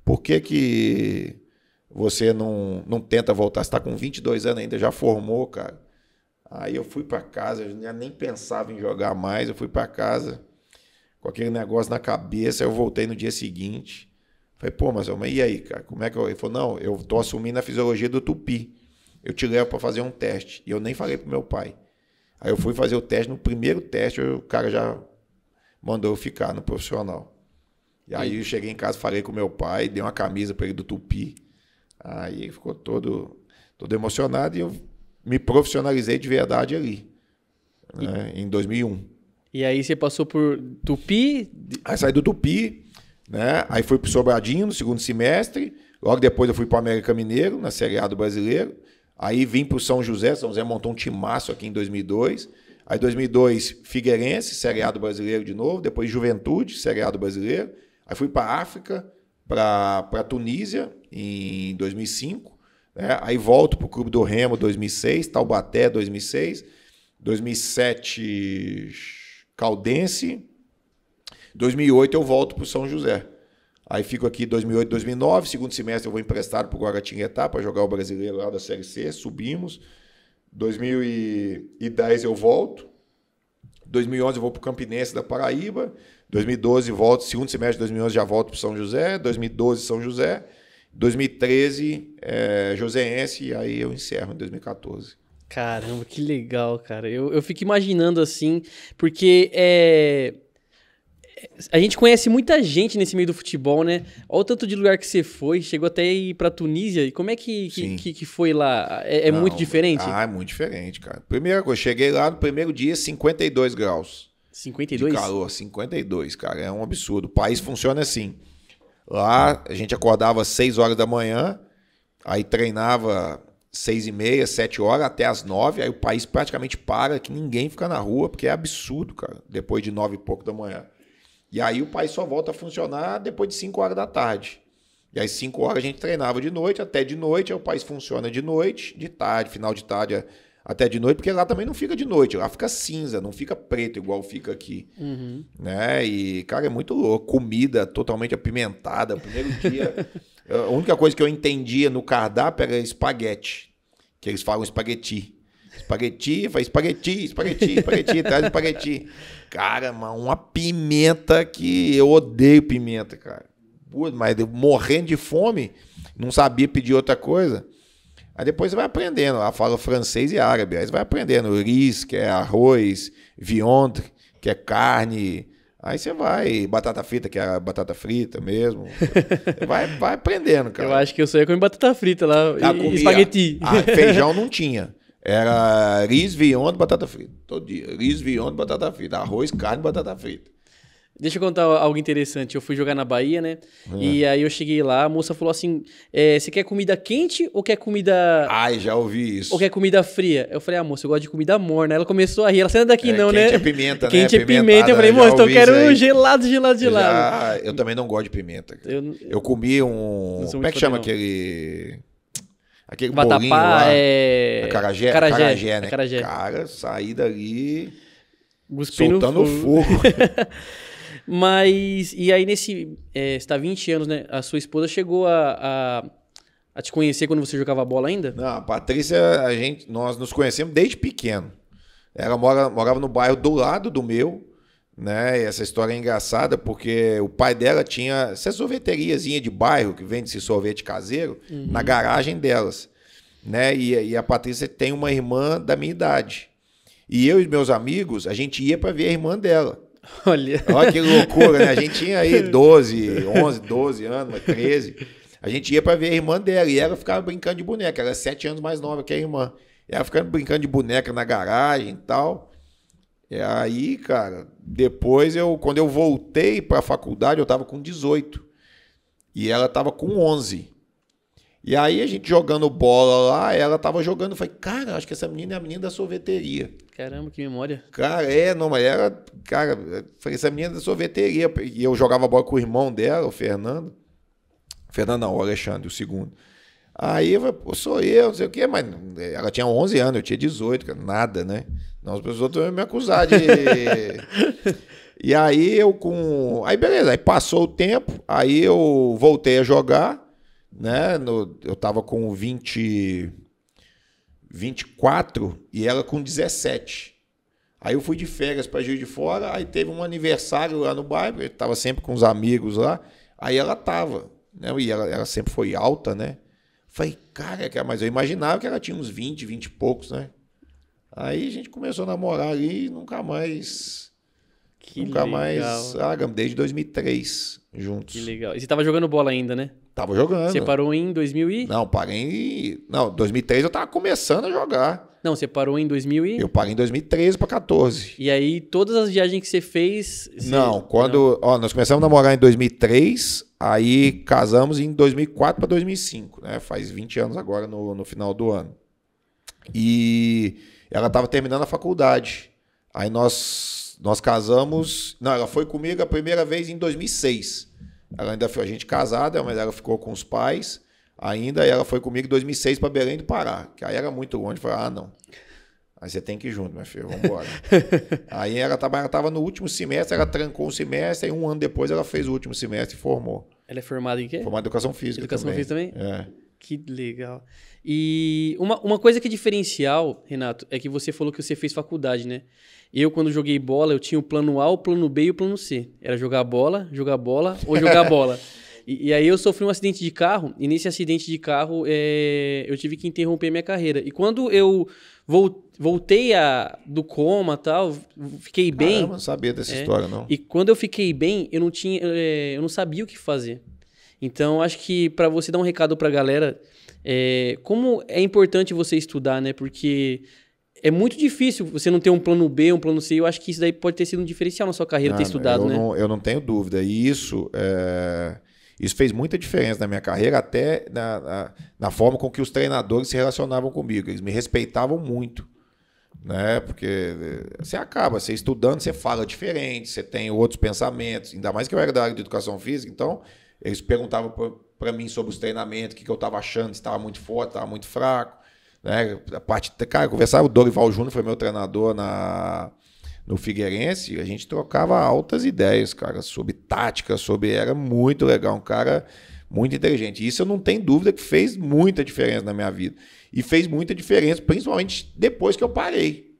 Por que você não tenta voltar? Você está com 22 anos ainda, já formou, cara. Aí eu fui para casa, eu nem pensava em jogar mais, eu fui para casa com aquele negócio na cabeça, eu voltei no dia seguinte. Falei, pô, mas e aí, cara? Como é que eu... Ele falou, não, eu estou assumindo a fisiologia do Tupi. Eu te levo para fazer um teste. E eu nem falei pro meu pai. Aí eu fui fazer o teste. No primeiro teste, o cara já mandou eu ficar no profissional. E aí eu cheguei em casa, falei com meu pai, dei uma camisa para ele do Tupi. Aí ele ficou todo emocionado e eu me profissionalizei de verdade ali, né, em 2001. E aí você passou por Tupi? Aí saí do Tupi, né? Aí fui pro Sobradinho no segundo semestre. Logo depois eu fui pro América Mineiro, na Série A do Brasileiro. Aí vim para o São José montou um timaço aqui em 2002. Aí 2002, Figueirense, Série A do Brasileiro de novo. Depois Juventude, Série A do Brasileiro. Aí fui para a África, para Tunísia, em 2005. Né? Aí volto para o Clube do Remo, 2006. Taubaté, 2006. 2007, Caldense. 2008 eu volto para o São José. Aí fico aqui 2008, 2009, segundo semestre eu vou emprestado para o Guaratinguetá para jogar o Brasileiro lá da Série C, subimos. 2010 eu volto. 2011 eu vou para o Campinense da Paraíba. 2012 volto, segundo semestre de 2011 já volto para o São José. 2012 São José. 2013 Joseense e aí eu encerro em 2014. Caramba, que legal, cara. Eu fico imaginando assim, porque a gente conhece muita gente nesse meio do futebol, né? Olha o tanto de lugar que você foi, chegou até a ir pra Tunísia. E como é que foi lá? Não, muito diferente? É muito diferente, cara. Primeira coisa, cheguei lá no primeiro dia, 52 graus. 52? De calor, 52, cara. É um absurdo. O país funciona assim. Lá, a gente acordava às 6 horas da manhã, aí treinava 6h30, 7 horas, até às 9, aí o país praticamente para, que ninguém fica na rua, porque é absurdo, cara, depois de 9 e pouco da manhã. E aí o país só volta a funcionar depois de 5 horas da tarde. E aí 5 horas a gente treinava de noite, até de noite, aí o país funciona de noite, de tarde, final de tarde até de noite, porque lá também não fica de noite, lá fica cinza, não fica preto igual fica aqui. Uhum. Né? E, cara, é muito louco. Comida totalmente apimentada. O primeiro dia, a única coisa que eu entendia no cardápio era espaguete, que eles falam espagueti. Espagueti, faz espagueti, traz espagueti. Cara, uma pimenta que eu odeio pimenta, cara. Mas eu morrendo de fome, não sabia pedir outra coisa. Aí depois você vai aprendendo, lá fala francês e árabe, aí você vai aprendendo riz, que é arroz, viande, que é carne, aí você vai, batata frita, que é batata frita mesmo, vai aprendendo, cara. Eu acho que eu só ia comer batata frita lá e espagueti. Feijão não tinha, era riz, viande, batata frita, todo dia, riz, viande, batata frita, arroz, carne, batata frita. Deixa eu contar algo interessante. Eu fui jogar na Bahia, né? E aí eu cheguei lá, a moça falou assim: você quer comida quente ou quer comida. Ai, já ouvi isso. Ou quer comida fria? Eu falei, moça, eu gosto de comida morna. Ela começou a rir. Ela saiu daqui, não, né? Quente é pimenta, né? Quente é pimenta. Eu falei, moça, então eu quero gelado. Eu também não gosto de pimenta. Eu comi como é que chama aquele Vatapá, bolinho lá? Acarajé, né? Acarajé. Cara, saí dali soltando fogo. Mas, e aí você tá 20 anos, né? A sua esposa chegou a te conhecer quando você jogava bola ainda? Não, a Patrícia, nós nos conhecemos desde pequeno. Ela morava no bairro do lado do meu, né? E essa história é engraçada porque o pai dela tinha essa sorveteriazinha de bairro que vende esse sorvete caseiro na garagem delas, né? E a Patrícia tem uma irmã da minha idade. E eu e meus amigos, a gente ia para ver a irmã dela. Olha que loucura, né? A gente tinha aí 12 anos, 13. A gente ia pra ver a irmã dela e ela ficava brincando de boneca. Ela é 7 anos mais nova que a irmã. Ela ficava brincando de boneca na garagem e tal. E aí, cara, depois quando eu voltei pra faculdade, eu tava com 18. E ela tava com 11. E aí a gente jogando bola lá, ela tava jogando. Eu falei, cara, acho que essa menina é a menina da sorveteria. Caramba, que memória. Cara, mas era... Cara, foi essa menina da sorveteria. E eu jogava bola com o irmão dela, o Fernando. Fernando não, o Alexandre, o segundo. Aí eu falei, pô, sou eu, não sei o quê. Mas ela tinha 11 anos, eu tinha 18, cara, nada, né? Não, as pessoas vão me acusar de... E aí Aí beleza, aí passou o tempo, aí eu voltei a jogar, né? Eu tava com 24 e ela com 17. Aí eu fui de férias para Juiz de Fora, aí teve um aniversário lá no bairro, eu tava sempre com os amigos lá, aí ela tava, né? E ela sempre foi alta, né? Falei, cara, mas eu imaginava que ela tinha uns 20 e poucos, né? Aí a gente começou a namorar ali e nunca mais... desde 2003 juntos. Que legal. E você tava jogando bola ainda, né? Tava jogando. Você parou em 2000 e... Não, parei... Não, 2003 eu tava começando a jogar. Não, você parou em 2000 e... Eu parei em 2013 para 14. E aí, todas as viagens que você fez... Não, nós começamos a namorar em 2003, aí casamos em 2004 para 2005, né? Faz 20 anos agora no final do ano. E ela tava terminando a faculdade. Aí nós casamos... Não, ela foi comigo a primeira vez em 2006. Ela ainda foi a gente casada, mas ela ficou com os pais ainda, e ela foi comigo em 2006 para Belém do Pará, que aí era muito longe. Falei, não. Aí você tem que ir junto, minha filha, vamos embora. Aí ela tava no último semestre, ela trancou um semestre, e um ano depois ela fez o último semestre e formou. Ela é formada em quê? Formada em Educação Física. Educação Física também? É. Que legal. E uma coisa que é diferencial, Renato, é que você falou que você fez faculdade, né? Eu, quando joguei bola, eu tinha o plano A, o plano B e o plano C. Era jogar bola ou jogar bola. E aí eu sofri um acidente de carro, e nesse acidente de carro eu tive que interromper minha carreira. E quando eu voltei do coma e tal, fiquei bem... Caramba, não sabia dessa história, não. E quando eu fiquei bem, eu não sabia o que fazer. Então, acho que para você dar um recado pra galera, como é importante você estudar, né? Porque é muito difícil você não ter um plano B, um plano C. Eu acho que isso daí pode ter sido um diferencial na sua carreira, ter estudado, né? Eu não tenho dúvida. E isso fez muita diferença na minha carreira, até na forma com que os treinadores se relacionavam comigo. Eles me respeitavam muito, né? Porque você estudando, você fala diferente, você tem outros pensamentos. Ainda mais que eu era da área de educação física, então eles perguntavam para mim sobre os treinamentos, o que eu estava achando, se estava muito forte, estava muito fraco. Né? Cara, eu conversava, o Dorival Júnior foi meu treinador no Figueirense, a gente trocava altas ideias, cara, sobre tática, era muito legal, um cara muito inteligente. Isso eu não tenho dúvida que fez muita diferença na minha vida. E fez muita diferença, principalmente depois que eu parei.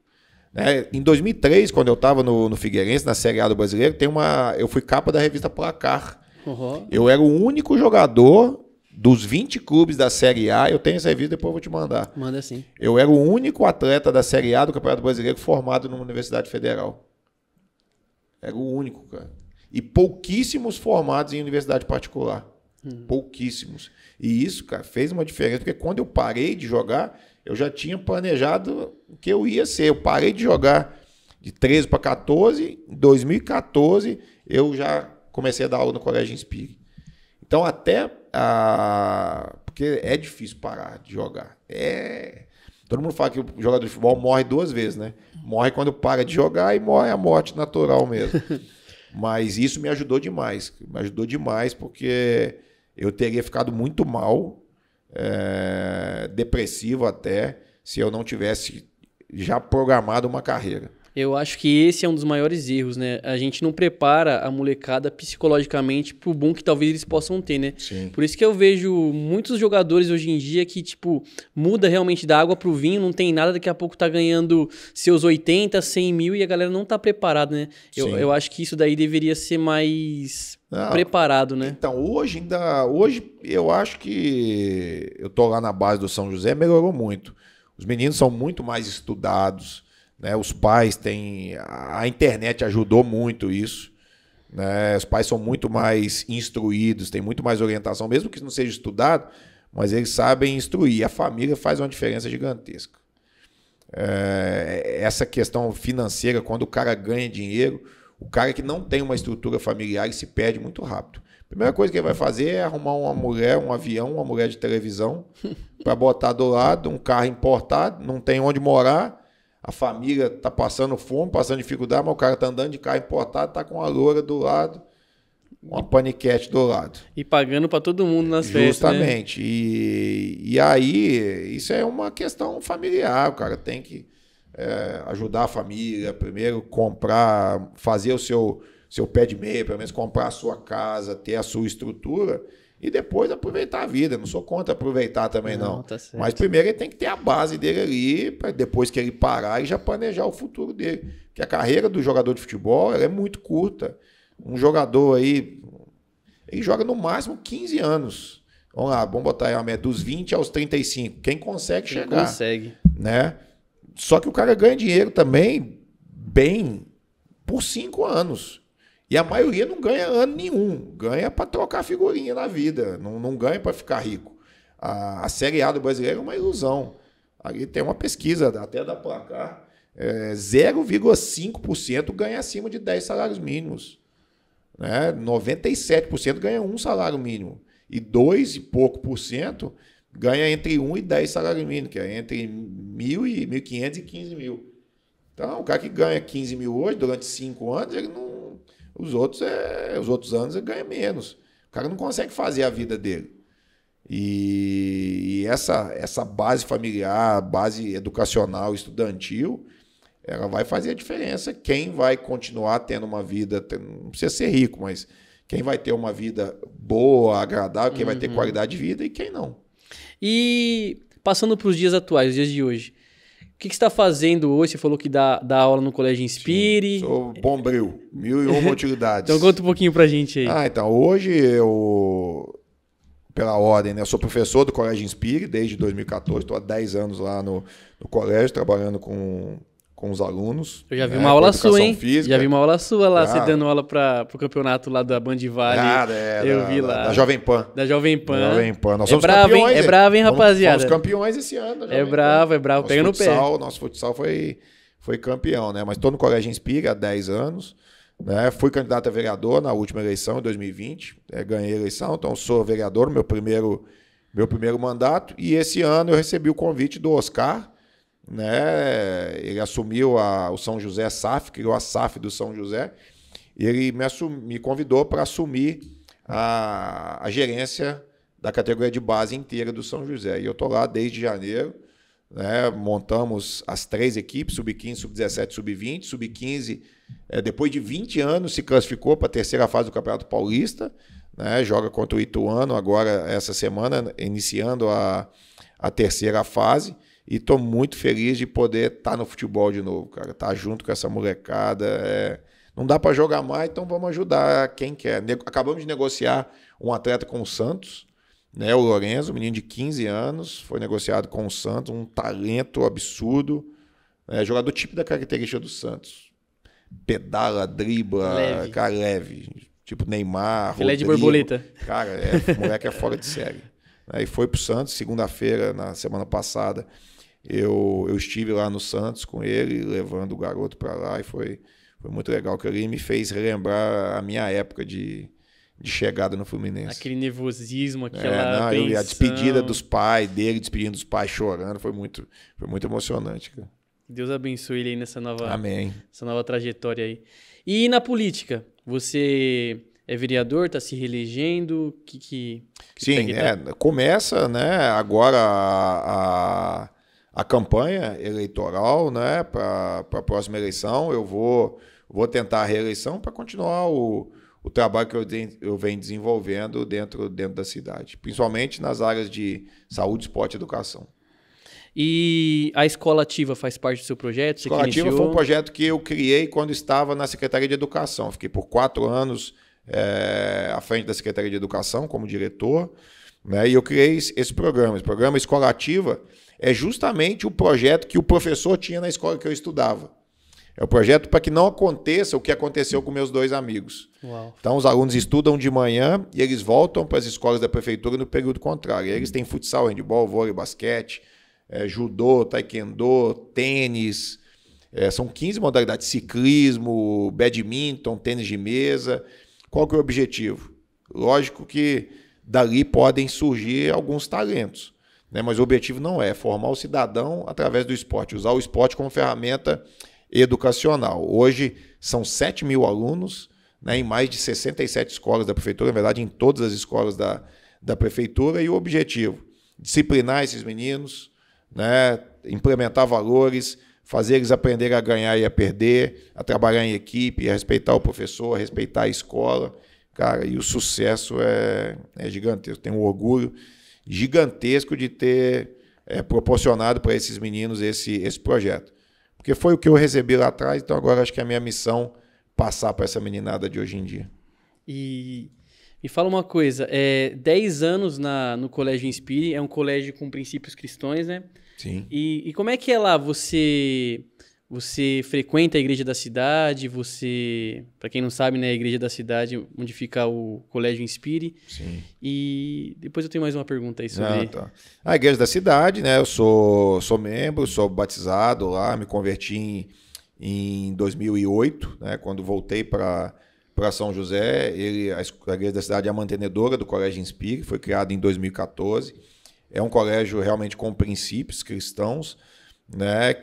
Né? Em 2003, quando eu estava no Figueirense, na Série A do Brasileiro, eu fui capa da revista Placar. Uhum. Eu era o único jogador dos 20 clubes da Série A, eu tenho essa revista, depois eu vou te mandar. Manda sim. Eu era o único atleta da Série A do Campeonato Brasileiro formado numa Universidade Federal. Era o único, cara. E pouquíssimos formados em universidade particular. Pouquíssimos. E isso, cara, fez uma diferença, porque quando eu parei de jogar, eu já tinha planejado o que eu ia ser. Eu parei de jogar de 13 para 14, em 2014 eu já comecei a dar aula no Colégio Inspire. Então, porque é difícil parar de jogar. Todo mundo fala que o jogador de futebol morre 2 vezes, né? Morre quando para de jogar e morre a morte natural mesmo. Mas isso me ajudou demais. Me ajudou demais porque eu teria ficado muito mal, depressivo até, se eu não tivesse já programado uma carreira. Eu acho que esse é um dos maiores erros, né? A gente não prepara a molecada psicologicamente pro boom que talvez eles possam ter, né? Sim. Por isso que eu vejo muitos jogadores hoje em dia que, tipo, muda realmente da água pro vinho, não tem nada, daqui a pouco tá ganhando seus 80, 100 mil e a galera não tá preparada, né? Eu acho que isso daí deveria ser mais preparado, né? Então, hoje eu acho que eu tô lá na base do São José, melhorou muito. Os meninos são muito mais estudados, né? Os pais têm... A internet ajudou muito isso. Né? Os pais são muito mais instruídos, têm muito mais orientação, mesmo que não seja estudado, mas eles sabem instruir. A família faz uma diferença gigantesca. Essa questão financeira, quando o cara ganha dinheiro, o cara que não tem uma estrutura familiar, ele se perde muito rápido. A primeira coisa que ele vai fazer é arrumar uma mulher, um avião, uma mulher de televisão, para botar do lado, um carro importado, não tem onde morar, a família tá passando fome, passando dificuldade, mas o cara tá andando de carro importado, tá com a loura do lado, uma paniquete do lado. E pagando para todo mundo nas festas, né? Justamente. E aí, isso é uma questão familiar, o cara tem que ajudar a família, primeiro comprar, fazer o seu pé de meia, pelo menos comprar a sua casa, ter a sua estrutura e depois aproveitar a vida. Não sou contra aproveitar também, não. Tá certo. Mas primeiro ele tem que ter a base dele ali, para depois que ele parar e já planejar o futuro dele. Porque a carreira do jogador de futebol ela é muito curta. Um jogador aí, ele joga no máximo 15 anos. Vamos lá, vamos botar aí a meta dos 20 aos 35. Quem consegue chegar. Consegue. Né? Só que o cara ganha dinheiro também bem por 5 anos. E a maioria não ganha ano nenhum. Ganha para trocar figurinha na vida. Não ganha para ficar rico. A Série A do brasileiro é uma ilusão. Ali tem uma pesquisa até da Placar. 0,5% ganha acima de 10 salários mínimos. Né? 97% ganha 1 salário mínimo. E 2 e pouco por cento ganha entre 1 e 10 salários mínimos, que é entre 1.000 e 1.500 e 15 mil. Então, o cara que ganha 15 mil hoje, durante 5 anos, ele não... Os outros anos ele ganha menos. O cara não consegue fazer a vida dele. E essa base familiar, base educacional, estudantil, ela vai fazer a diferença. Quem vai continuar tendo uma vida, não precisa ser rico, mas quem vai ter uma vida boa, agradável, quem vai ter qualidade de vida e quem não. E passando para os dias atuais, os dias de hoje, que você está fazendo hoje? Você falou que dá aula no Colégio Inspire. Sim, sou bombril, 1001 utilidades. Então conta um pouquinho pra gente aí. Então, hoje eu, pela ordem, né, eu sou professor do Colégio Inspire desde 2014, estou há 10 anos lá no colégio, trabalhando com os alunos. Eu já vi uma aula sua, hein? Física. Já vi uma aula sua lá, você dando aula pro campeonato lá da Band Vale. Eu vi lá. Da Jovem Pan. Da Jovem Pan. Jovem Pan. Nós somos bravo, campeões. É bravo, hein, rapaziada? Fomos campeões esse ano. É bravo. Pega no pé. Nosso futsal foi campeão, né? Mas estou no Colégio Inspire há 10 anos. Né? Fui candidato a vereador na última eleição, em 2020. Ganhei a eleição, então sou vereador no meu primeiro mandato. E esse ano eu recebi o convite do Oscar, né? Ele assumiu o São José SAF, criou a SAF do São José, e ele me convidou para assumir a gerência da categoria de base inteira do São José. E eu estou lá desde janeiro, né? Montamos as 3 equipes, Sub-15, Sub-17, Sub-20. Sub-15, depois de 20 anos, se classificou para a terceira fase do Campeonato Paulista, né? Joga contra o Ituano agora, essa semana, iniciando a terceira fase. E estou muito feliz de poder estar no futebol de novo, cara. Estar junto com essa molecada. Não dá para jogar mais, então vamos ajudar quem quer. Acabamos de negociar um atleta com o Santos, né? O Lorenzo, menino de 15 anos, foi negociado com o Santos, um talento absurdo. Jogador tipo da característica do Santos. Pedala, dribla, leve. Cara, leve. Tipo Neymar, Filé de borboleta. Cara, o moleque é fora de série. E foi pro Santos, segunda-feira, na semana passada. Eu estive lá no Santos com ele, levando o garoto para lá, e foi muito legal, que ele me fez relembrar a minha época de chegada no Fluminense. Aquele nervosismo, aquela tensão. A despedida dos pais, dele despedindo dos pais chorando, foi muito emocionante, cara. Deus abençoe ele aí nessa nova, Amém. Essa nova trajetória aí. E na política, você é vereador, está se reelegendo? Sim, começa, né, agora a campanha eleitoral, né, para a próxima eleição. Eu vou tentar a reeleição para continuar o trabalho que eu venho desenvolvendo dentro da cidade, principalmente nas áreas de saúde, esporte e educação. E a Escola Ativa faz parte do seu projeto? A Escola Ativa foi um projeto que eu criei quando estava na Secretaria de Educação. Fiquei por 4 anos à frente da Secretaria de Educação como diretor, né, e eu criei esse programa. Esse programa Escola Ativa é justamente o projeto que o professor tinha na escola que eu estudava. É o projeto para que não aconteça o que aconteceu com meus 2 amigos. Uau. Então, os alunos estudam de manhã e eles voltam para as escolas da prefeitura no período contrário. E eles têm futsal, handebol, vôlei, basquete, judô, taekwondo, tênis. São 15 modalidades: ciclismo, badminton, tênis de mesa. Qual que é o objetivo? Lógico que dali podem surgir alguns talentos, né? Mas o objetivo não é formar o cidadão através do esporte, usar o esporte como ferramenta educacional. Hoje são 7 mil alunos, né, em mais de 67 escolas da prefeitura, na verdade em todas as escolas da prefeitura, e o objetivo: disciplinar esses meninos, né, implementar valores, fazer eles aprenderem a ganhar e a perder, a trabalhar em equipe, a respeitar o professor, a respeitar a escola. Cara, e o sucesso é gigantesco. Tenho um orgulho gigantesco de ter proporcionado para esses meninos esse projeto. Porque foi o que eu recebi lá atrás, então agora acho que é a minha missão passar para essa meninada de hoje em dia. E me fala uma coisa, 10 anos no Colégio Inspire, é um colégio com princípios cristãos, né? Sim. E como é que é lá? Você frequenta a igreja da cidade? Para quem não sabe, né, a igreja da cidade, onde fica o Colégio Inspire. Sim. E depois eu tenho mais uma pergunta aí sobre... Tá. A igreja da cidade, né? Eu sou membro, sou batizado lá, me converti em 2008, né? Quando voltei para São José. A igreja da cidade é a mantenedora do Colégio Inspire, foi criado em 2014. É um colégio realmente com princípios cristãos, né?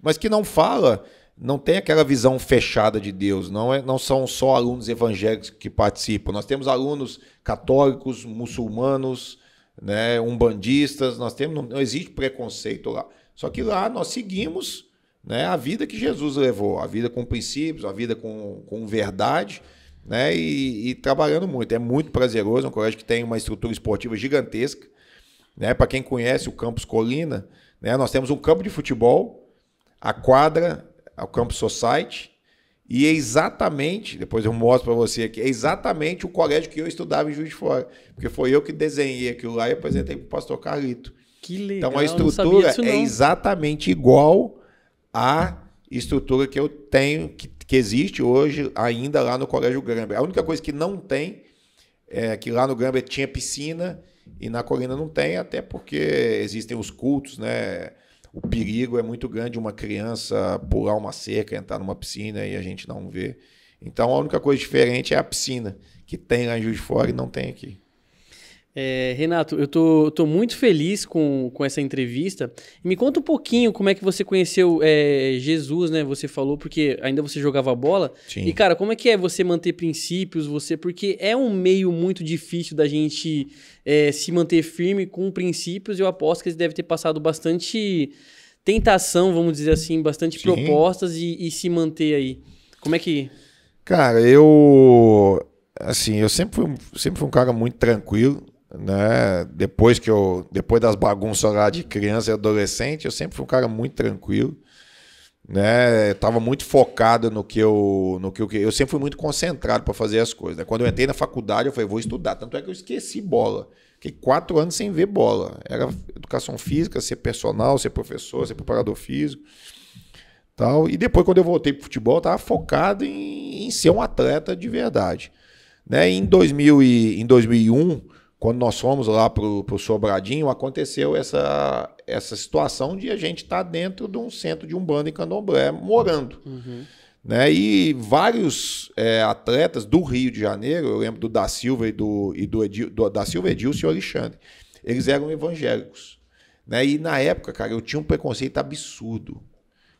Mas que não tem aquela visão fechada de Deus. Não são só alunos evangélicos que participam. Nós temos alunos católicos, muçulmanos, né, umbandistas. Não existe preconceito lá. Só que lá nós seguimos, né, a vida que Jesus levou, a vida com princípios, a vida com verdade, né, e trabalhando muito. É muito prazeroso, é um colégio que tem uma estrutura esportiva gigantesca, né? Para quem conhece o Campus Colina, né? Nós temos um campo de futebol, a quadra, o Campo Society, e é exatamente, depois eu mostro para você aqui, é exatamente o colégio que eu estudava em Juiz de Fora, porque foi eu que desenhei aquilo lá e apresentei para o pastor Carlito. Que legal, então a estrutura é exatamente igual à estrutura que eu tenho, que existe hoje ainda lá no Colégio Gramber. A única coisa que não tem é que lá no Gramber tinha piscina e na Colina não tem, até porque existem os cultos, né? O perigo é muito grande uma criança pular uma cerca, entrar numa piscina e a gente não vê. Então a única coisa diferente é a piscina, que tem lá em Juiz de Fora e não tem aqui. Renato, eu tô muito feliz com essa entrevista. Me conta um pouquinho como é que você conheceu Jesus, né? Você falou, porque ainda você jogava bola. Sim. E, cara, como é que é você manter princípios? Porque é um meio muito difícil da gente se manter firme com princípios. Eu aposto que você deve ter passado bastante tentação, vamos dizer assim, bastante Sim. propostas e se manter aí. Como é que... Cara, assim, eu sempre fui um cara muito tranquilo, né? Depois das bagunças lá de criança e adolescente, eu sempre fui um cara muito tranquilo, né? Eu tava muito focado no que eu sempre fui muito concentrado para fazer as coisas, né? Quando eu entrei na faculdade, eu falei, vou estudar, tanto é que eu esqueci bola. Fiquei 4 anos sem ver bola. Era educação física, ser personal, ser professor, ser preparador físico, tal. E depois, quando eu voltei pro futebol, eu tava focado em ser um atleta de verdade, né? Em 2001, quando nós fomos lá pro Sobradinho, aconteceu essa situação de a gente estar dentro de um centro de Umbanda em Candomblé, morando. Uhum. Né? E vários atletas do Rio de Janeiro, eu lembro do Da Silva da Silva, Edilson e Alexandre, eles eram evangélicos. Né? E na época, cara, eu tinha um preconceito absurdo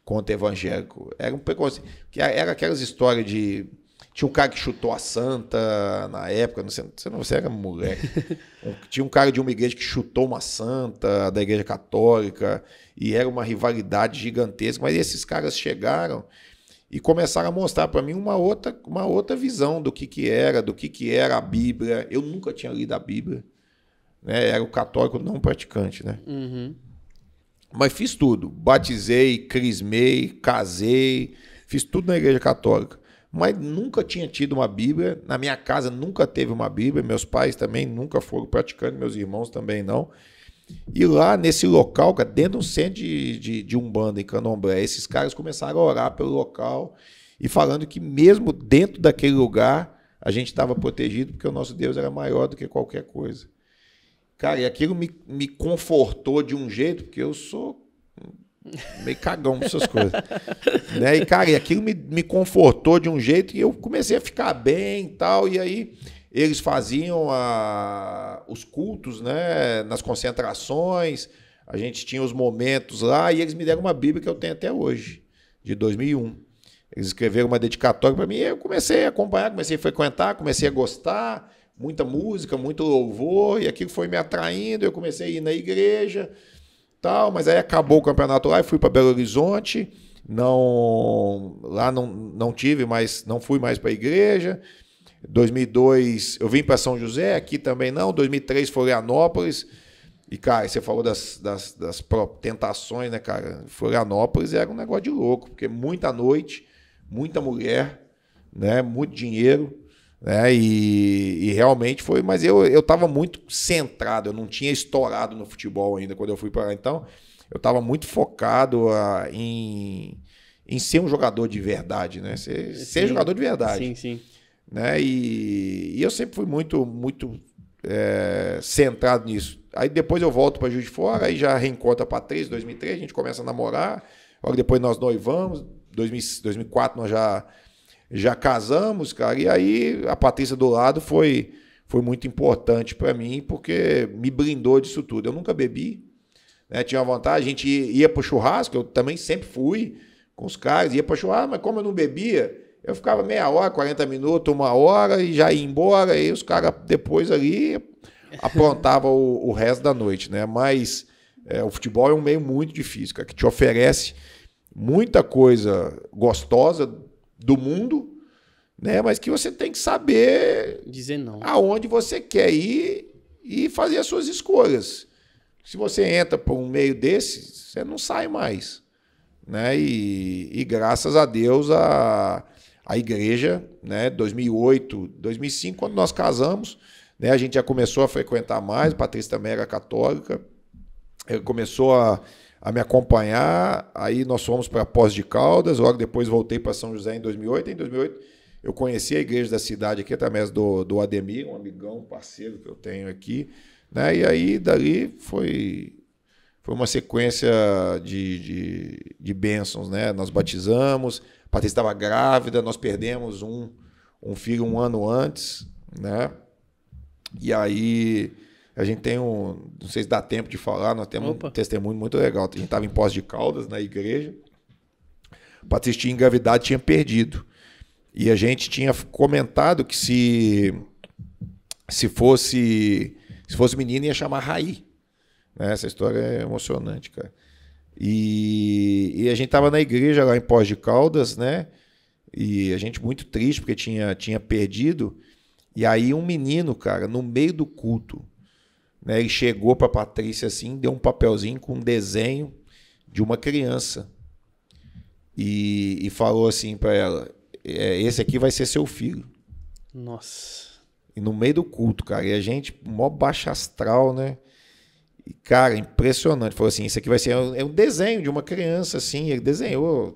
contra evangélico. Era um preconceito, que era aquelas histórias de... Tinha um cara que chutou a santa na época, você era moleque. Tinha um cara de uma igreja que chutou uma santa da igreja católica, e era uma rivalidade gigantesca. Mas esses caras chegaram e começaram a mostrar para mim uma outra visão do que era a Bíblia. Eu nunca tinha lido a Bíblia, né? Era o católico não praticante, né? Uhum. Mas fiz tudo. Batizei, crismei, casei, fiz tudo na igreja católica. Mas nunca tinha tido uma Bíblia. Na minha casa nunca teve uma Bíblia. Meus pais também nunca foram praticantes, meus irmãos também não. E lá nesse local, dentro de um centro de Umbanda em Candomblé, esses caras começaram a orar pelo local e falando que mesmo dentro daquele lugar a gente estava protegido porque o nosso Deus era maior do que qualquer coisa. Cara, e aquilo me confortou de um jeito, porque eu sou meio cagão com essas coisas. Né? E, cara, e aquilo me confortou de um jeito e eu comecei a ficar bem e tal. E aí eles faziam os cultos, né? Nas concentrações, a gente tinha os momentos lá e eles me deram uma Bíblia que eu tenho até hoje, de 2001. Eles escreveram uma dedicatória para mim e eu comecei a acompanhar, comecei a frequentar, comecei a gostar. Muita música, muito louvor, e aquilo foi me atraindo, eu comecei a ir na igreja, tal, mas aí acabou o campeonato lá e fui para Belo Horizonte, lá não fui mais para a igreja. 2002 eu vim para São José, aqui também não, 2003 Florianópolis, e cara, você falou das tentações, né, cara? Florianópolis era um negócio de louco, porque muita noite, muita mulher, né, muito dinheiro, né? E realmente foi, mas eu estava muito centrado, eu não tinha estourado no futebol ainda quando eu fui para lá, então eu estava muito focado em ser um jogador de verdade, né? Ser jogador de verdade. Sim, sim. Né? E eu sempre fui muito centrado nisso. Aí depois eu volto para Juiz de Fora, aí já reencontro a Patrícia, 2003, a gente começa a namorar, logo depois nós noivamos, 2004 nós já casamos, cara, e aí a Patrícia do lado foi muito importante para mim, porque me blindou disso tudo. Eu nunca bebi, né? Tinha uma vontade, a gente ia pro churrasco, eu também sempre fui com os caras, ia pro churrasco, mas como eu não bebia, eu ficava meia hora, 40 minutos, 1 hora e já ia embora, e os caras depois ali aprontavam o resto da noite, né? Mas o futebol é um meio muito difícil, cara, que te oferece muita coisa gostosa do mundo, né? Mas que você tem que saber dizer não, aonde você quer ir e fazer as suas escolhas. se você entra por um meio desse, você não sai mais. Né? E graças a Deus a igreja, né, 2008, 2005, quando nós casamos, né, a gente já começou a frequentar mais, a Patrícia também era católica, ele começou a me acompanhar, aí nós fomos para Poços de Caldas, logo depois voltei para São José em 2008, em 2008 eu conheci a igreja da cidade aqui através do Ademir, um amigão, um parceiro que eu tenho aqui, né, e aí dali foi uma sequência de bênçãos, né? Nós batizamos, a Patrícia estava grávida, nós perdemos um filho 1 ano antes, né? E aí a gente tem não sei se dá tempo de falar, nós temos um testemunho muito legal. A gente estava em Poços de Caldas, na igreja, a Patrícia tinha engravidado, tinha perdido. E a gente tinha comentado que se fosse menino ia chamar Raí. Essa história é emocionante, cara. E a gente tava na igreja lá em Poços de Caldas, né? E a gente muito triste porque tinha perdido. E aí um menino, cara, no meio do culto, né? Ele chegou pra Patrícia assim, deu um papelzinho com um desenho de uma criança. E falou assim pra ela, esse aqui vai ser seu filho. Nossa. E no meio do culto, cara. E a gente, mó baixa astral, né? E, cara, impressionante. Falou assim, isso aqui vai ser um desenho de uma criança, assim. Ele desenhou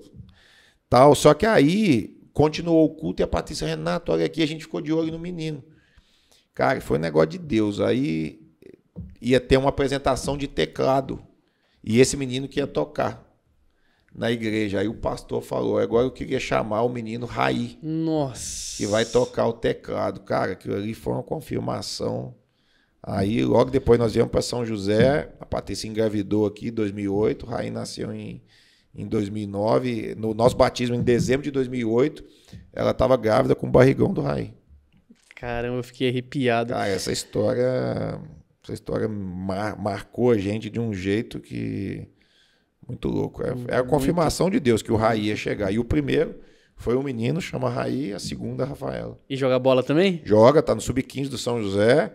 tal. Só que aí continuou o culto e a Patrícia, Renato, olha aqui, a gente ficou de olho no menino. Cara, foi um negócio de Deus. Aí ia ter uma apresentação de teclado. E esse menino que ia tocar na igreja. Aí o pastor falou, agora eu queria chamar o menino Raí. Nossa. Que vai tocar o teclado. Cara, aquilo ali foi uma confirmação. Aí, logo depois, nós viemos para São José, a Patrícia engravidou aqui em 2008, o Raí nasceu em 2009. No nosso batismo, em dezembro de 2008, ela estava grávida com o barrigão do Raí. Caramba, eu fiquei arrepiado. Cara, essa história marcou a gente de um jeito que... Muito louco. É a confirmação de Deus que o Raí ia chegar. E o primeiro foi um menino, chama Raí, a segunda, Rafaela. E joga bola também? Joga, tá no sub-15 do São José.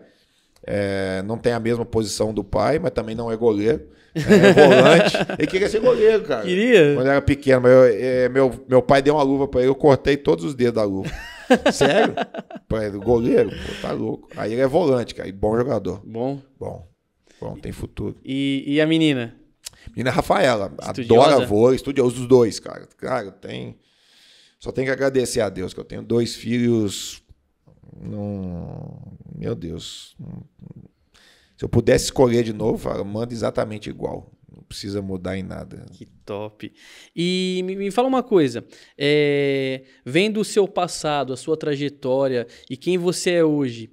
Não tem a mesma posição do pai, mas também não é goleiro. É volante. Ele queria ser goleiro, cara. Queria? Quando era pequeno, mas meu pai deu uma luva pra ele, eu cortei todos os dedos da luva. Sério? Goleiro? Pô, tá louco. Aí ele é volante, cara. E bom jogador. Bom, tem futuro. E a menina? Menina Rafaela, Estudiosa? Adora vôlei, estudiosa, os dois, cara. Cara, só tenho que agradecer a Deus, que eu tenho 2 filhos. Meu Deus. Se eu pudesse escolher de novo, eu mando exatamente igual. Não precisa mudar em nada. Que top. E me fala uma coisa. Vendo o seu passado, a sua trajetória e quem você é hoje,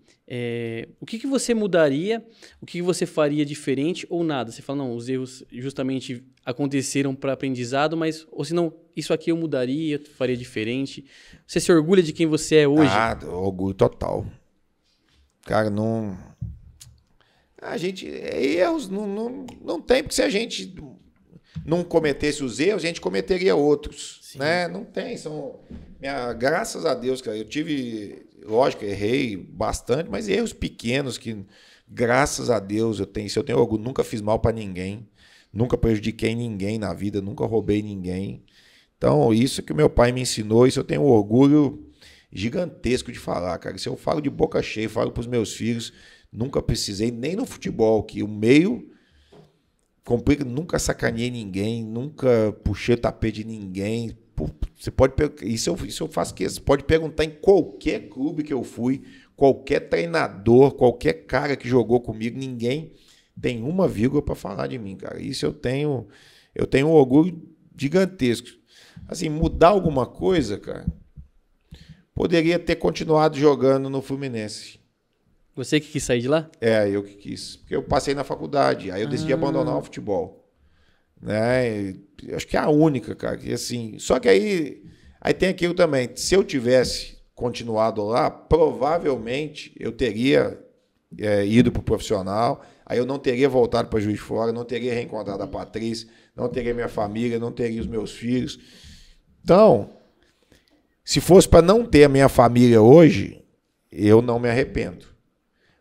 o que você mudaria? O que você faria diferente ou nada? Você fala, não, os erros justamente aconteceram para aprendizado, mas, ou se não, isso aqui eu mudaria, eu faria diferente. Você se orgulha de quem você é hoje? Orgulho total. Cara, não... A gente... Erros não tem, porque se a gente não cometesse os erros, a gente cometeria outros. Sim. Né? Não tem. Graças a Deus, cara, eu tive... Lógico, errei bastante, mas erros pequenos que, graças a Deus, eu tenho orgulho. Nunca fiz mal para ninguém, nunca prejudiquei ninguém na vida, nunca roubei ninguém. Então, isso que meu pai me ensinou, isso eu tenho um orgulho gigantesco de falar, cara. Isso eu falo de boca cheia, falo para os meus filhos, nunca precisei, nem no futebol, que o meio complica, nunca sacaneei ninguém, nunca puxei tapete de ninguém. Você pode isso eu faço que você pode perguntar em qualquer clube que eu fui, qualquer treinador, qualquer cara que jogou comigo, ninguém tem uma vírgula para falar de mim, cara. Isso eu tenho um orgulho gigantesco. Assim, mudar alguma coisa, cara, poderia ter continuado jogando no Fluminense. Você que quis sair de lá? Eu que quis, porque eu passei na faculdade, aí eu decidi abandonar o futebol. Né? Acho que é a única, cara, que assim, só que aí tem aquilo também, se eu tivesse continuado lá, provavelmente eu teria ido para o profissional, aí eu não teria voltado para Juiz de Fora, não teria reencontrado a Patrícia, não teria minha família, não teria os meus filhos. Então, se fosse para não ter a minha família hoje, eu não me arrependo.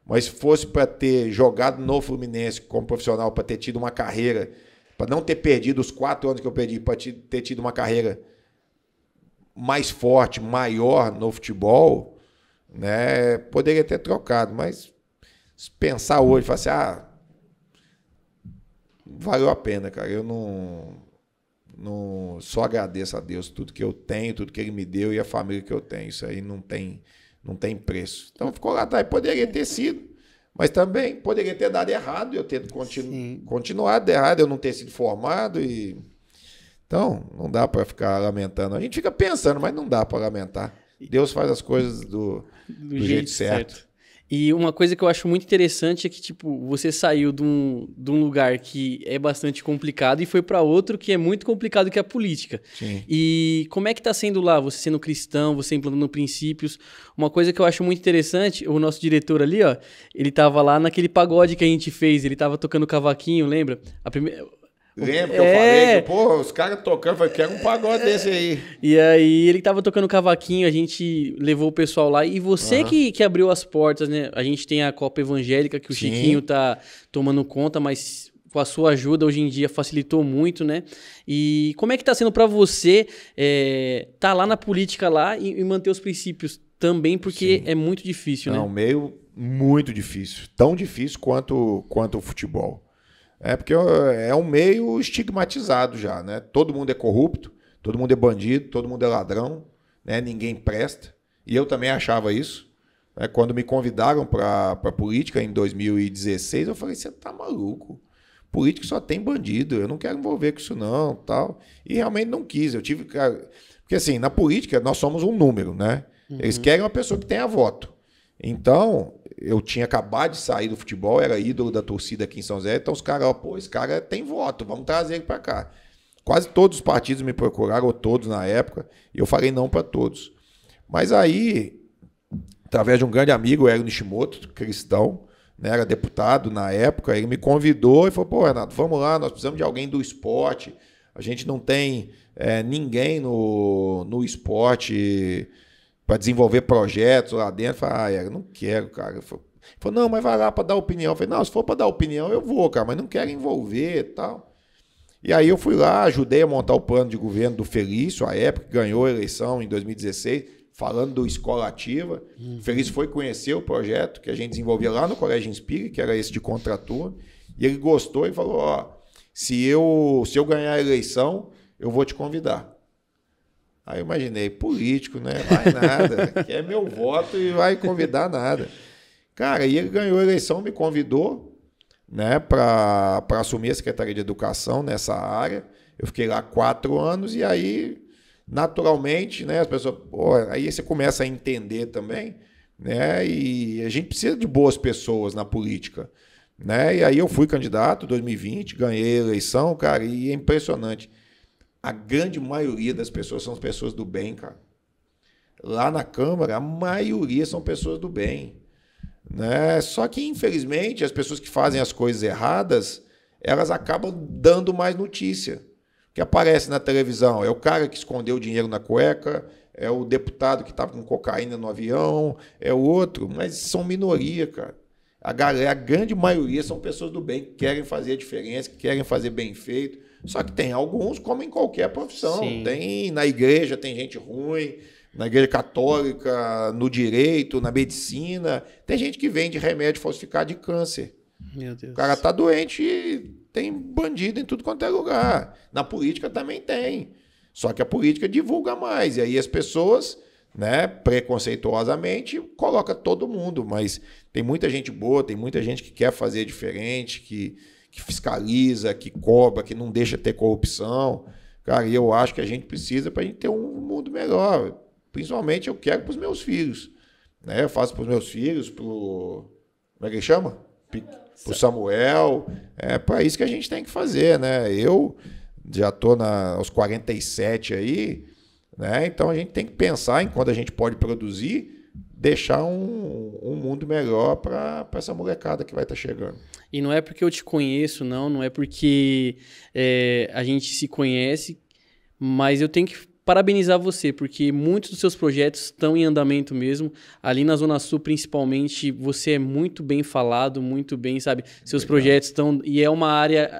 Mas se fosse para ter jogado no Fluminense como profissional, para ter tido uma carreira, para não ter perdido os 4 anos que eu perdi, para ter tido uma carreira mais forte, maior no futebol, né, poderia ter trocado. Mas se pensar hoje, falar assim, valeu a pena, cara. Eu não só agradeço a Deus tudo que eu tenho, tudo que Ele me deu e a família que eu tenho. Isso aí não tem preço. Então ficou lá atrás. Poderia ter sido, mas também poderia ter dado errado, eu ter continuado errado, eu não ter sido formado. Então não dá para ficar lamentando. A gente fica pensando, mas não dá para lamentar. Deus faz as coisas do jeito certo. E uma coisa que eu acho muito interessante é que, tipo, você saiu de um lugar que é bastante complicado e foi para outro que é muito complicado, que é a política. Sim. E como é que tá sendo lá, você sendo cristão, você implantando princípios? Uma coisa que eu acho muito interessante, o nosso diretor ali, ó, ele tava lá naquele pagode que a gente fez, ele tava tocando cavaquinho, lembra? Lembra que eu falei? Pô, os caras tocando, eu falei, quero um pagode desse aí. E aí ele tava tocando cavaquinho, a gente levou o pessoal lá. E você que abriu as portas, né? A gente tem a Copa Evangélica, que o Chiquinho tá tomando conta, mas com a sua ajuda, hoje em dia, facilitou muito, né? E como é que tá sendo pra você tá lá na política lá e manter os princípios também, porque é muito difícil, né? Não, meio muito difícil. Tão difícil quanto o futebol. Porque é um meio estigmatizado já, né? Todo mundo é corrupto, todo mundo é bandido, todo mundo é ladrão, né? Ninguém presta. E eu também achava isso. Né? Quando me convidaram para política em 2016, eu falei, você tá maluco? Política só tem bandido, eu não quero envolver com isso não, tal. E realmente não quis. Porque assim, na política nós somos um número, né? Eles querem uma pessoa que tenha voto. Então, eu tinha acabado de sair do futebol, era ídolo da torcida aqui em São José, então os caras, esse cara tem voto, vamos trazer ele para cá. Quase todos os partidos me procuraram, ou todos na época, e eu falei não para todos. Mas aí, através de um grande amigo, o Hélio Nishimoto, cristão, né, era deputado na época, ele me convidou e falou, pô, Renato, vamos lá, nós precisamos de alguém do esporte, a gente não tem ninguém no esporte para desenvolver projetos lá dentro. Eu falei, eu não quero, cara. Ele falou, não, mas vai lá para dar opinião. Eu falei, não, se for para dar opinião, eu vou, cara, mas não quero envolver e tal. E aí eu fui lá, ajudei a montar o plano de governo do Felício, a época, ganhou a eleição em 2016, falando do Escola Ativa. O Felício foi conhecer o projeto que a gente desenvolvia lá no Colégio Inspire, que era esse de contraturno, e ele gostou e falou, se eu ganhar a eleição, eu vou te convidar. Aí eu imaginei, político, né? Vai nada, quer meu voto e vai convidar nada. Cara, e ele ganhou a eleição, me convidou, né, para assumir a Secretaria de Educação nessa área. Eu fiquei lá 4 anos e aí, naturalmente, né, as pessoas, aí você começa a entender também, né, e a gente precisa de boas pessoas na política, né, e aí eu fui candidato em 2020, ganhei a eleição, cara, e é impressionante. A grande maioria das pessoas são pessoas do bem, cara. Lá na Câmara, a maioria são pessoas do bem. Né? Só que, infelizmente, as pessoas que fazem as coisas erradas, elas acabam dando mais notícia. O que aparece na televisão é o cara que escondeu dinheiro na cueca, é o deputado que estava com cocaína no avião, é o outro, mas são minoria, cara. A grande maioria são pessoas do bem, que querem fazer a diferença, que querem fazer bem feito. Só que tem alguns, como em qualquer profissão. Tem na igreja, tem gente ruim, na igreja católica, no direito, na medicina. Tem gente que vende remédio falsificado de câncer. Meu Deus. O cara tá doente e tem bandido em tudo quanto é lugar. Na política também tem. Só que a política divulga mais. E aí as pessoas, né, preconceituosamente, colocam todo mundo. Mas tem muita gente boa, tem muita gente que quer fazer diferente, que fiscaliza, que cobra, que não deixa ter corrupção. Cara, e eu acho que a gente precisa para a gente ter um mundo melhor. Principalmente eu quero para os meus filhos. Né? Eu faço para os meus filhos, como é que chama? Para o Samuel. É para isso que a gente tem que fazer, né? Eu já estou aos 47 aí, né? Então a gente tem que pensar em quando a gente pode produzir, deixar um mundo melhor para essa molecada que vai estar chegando. E não é porque eu te conheço, não é porque a gente se conhece, mas eu tenho que parabenizar você, porque muitos dos seus projetos estão em andamento mesmo. Ali na Zona Sul, principalmente, você é muito bem falado, muito bem, sabe? Seus projetos estão... E é uma área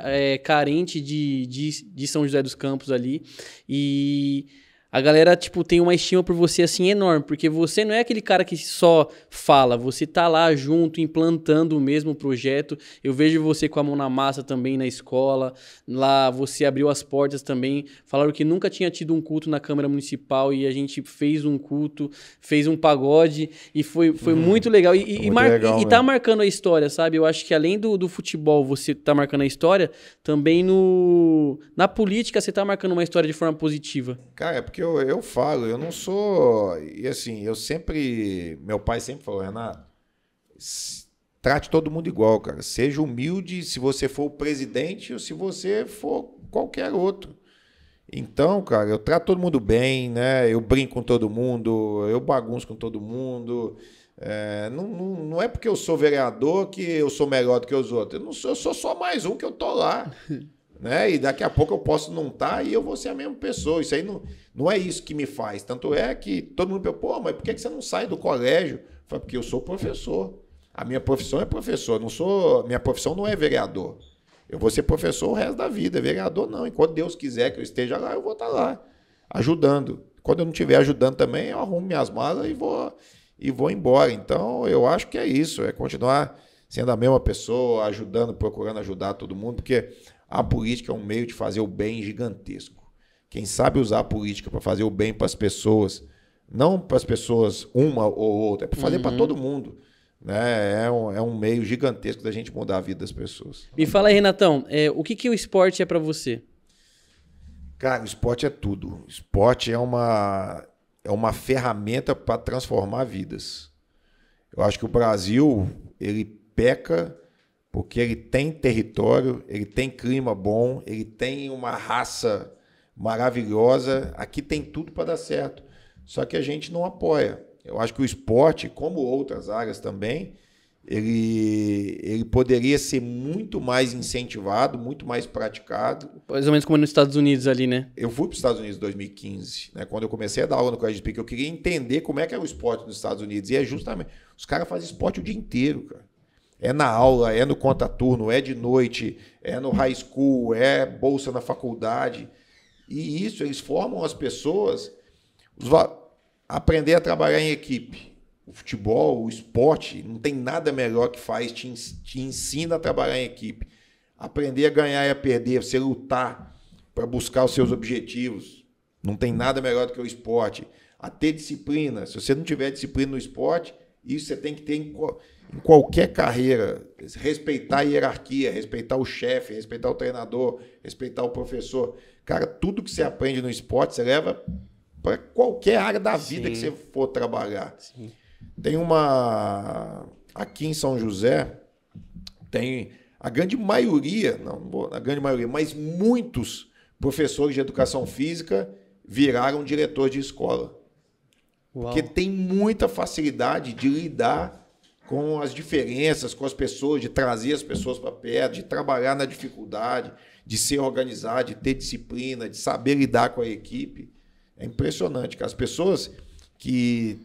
carente de São José dos Campos ali. E... a galera, tipo, tem uma estima por você, assim, enorme, porque você não é aquele cara que só fala, você tá lá junto, implantando o mesmo projeto. Eu vejo você com a mão na massa também na escola, lá você abriu as portas também, falaram que nunca tinha tido um culto na Câmara Municipal e a gente fez um culto, fez um pagode e foi muito legal. E tá marcando a história, sabe? Eu acho que além do futebol você tá marcando a história, também na política você tá marcando uma história de forma positiva. Cara, é porque eu falo, eu não sou... E assim, eu sempre... Meu pai sempre falou, Renato, trate todo mundo igual, cara. Seja humilde se você for o presidente ou se você for qualquer outro. Então, cara, eu trato todo mundo bem, né? Eu brinco com todo mundo, eu bagunço com todo mundo. Não é porque eu sou vereador que eu sou melhor do que os outros. Eu sou só mais um que eu tô lá. Né? E daqui a pouco eu posso não estar e eu vou ser a mesma pessoa. Isso aí não é isso que me faz. Tanto é que todo mundo pergunta, pô, mas por que você não sai do colégio? Eu falo, porque eu sou professor. A minha profissão é professor. Minha profissão não é vereador. Eu vou ser professor o resto da vida. Vereador não. Enquanto Deus quiser que eu esteja lá, eu vou estar lá, ajudando. Quando eu não estiver ajudando também, eu arrumo minhas malas e vou embora. Então, eu acho que é isso. É continuar sendo a mesma pessoa, ajudando, procurando ajudar todo mundo, porque a política é um meio de fazer o bem gigantesco. Quem sabe usar a política para fazer o bem para as pessoas, não para as pessoas uma ou outra, é para fazer para todo mundo. Né? É um meio gigantesco da gente mudar a vida das pessoas. Me fala aí, Renatão, o que o esporte é para você? Cara, o esporte é tudo. O esporte é uma ferramenta para transformar vidas. Eu acho que o Brasil, ele peca porque ele tem território, ele tem clima bom, ele tem uma raça maravilhosa. Aqui tem tudo para dar certo. Só que a gente não apoia. Eu acho que o esporte, como outras áreas também, ele poderia ser muito mais incentivado, muito mais praticado. Mais ou menos como nos Estados Unidos ali, né? Eu fui para os Estados Unidos em 2015, né? Quando eu comecei a dar aula no Colégio Speak, eu queria entender como é que é o esporte nos Estados Unidos. E é justamente... Os caras fazem esporte o dia inteiro, cara. É na aula, é no contraturno, é de noite, é no high school, é bolsa na faculdade. E isso, eles formam as pessoas aprender a trabalhar em equipe. O futebol, o esporte, não tem nada melhor que faz, te ensina a trabalhar em equipe. Aprender a ganhar e a perder, você lutar para buscar os seus objetivos. Não tem nada melhor do que o esporte. A ter disciplina. Se você não tiver disciplina no esporte, isso você tem que ter em qualquer carreira. Respeitar a hierarquia, respeitar o chefe, respeitar o treinador, respeitar o professor. Cara, tudo que você aprende no esporte, você leva para qualquer área da vida que você for trabalhar. Sim. Tem aqui em São José, tem a grande maioria, a grande maioria, mas muitos professores de educação física viraram diretor de escola. Uau. Porque tem muita facilidade de lidar com as diferenças, com as pessoas, de trazer as pessoas para perto, de trabalhar na dificuldade, de ser organizado, de ter disciplina, de saber lidar com a equipe. É impressionante, cara. As pessoas que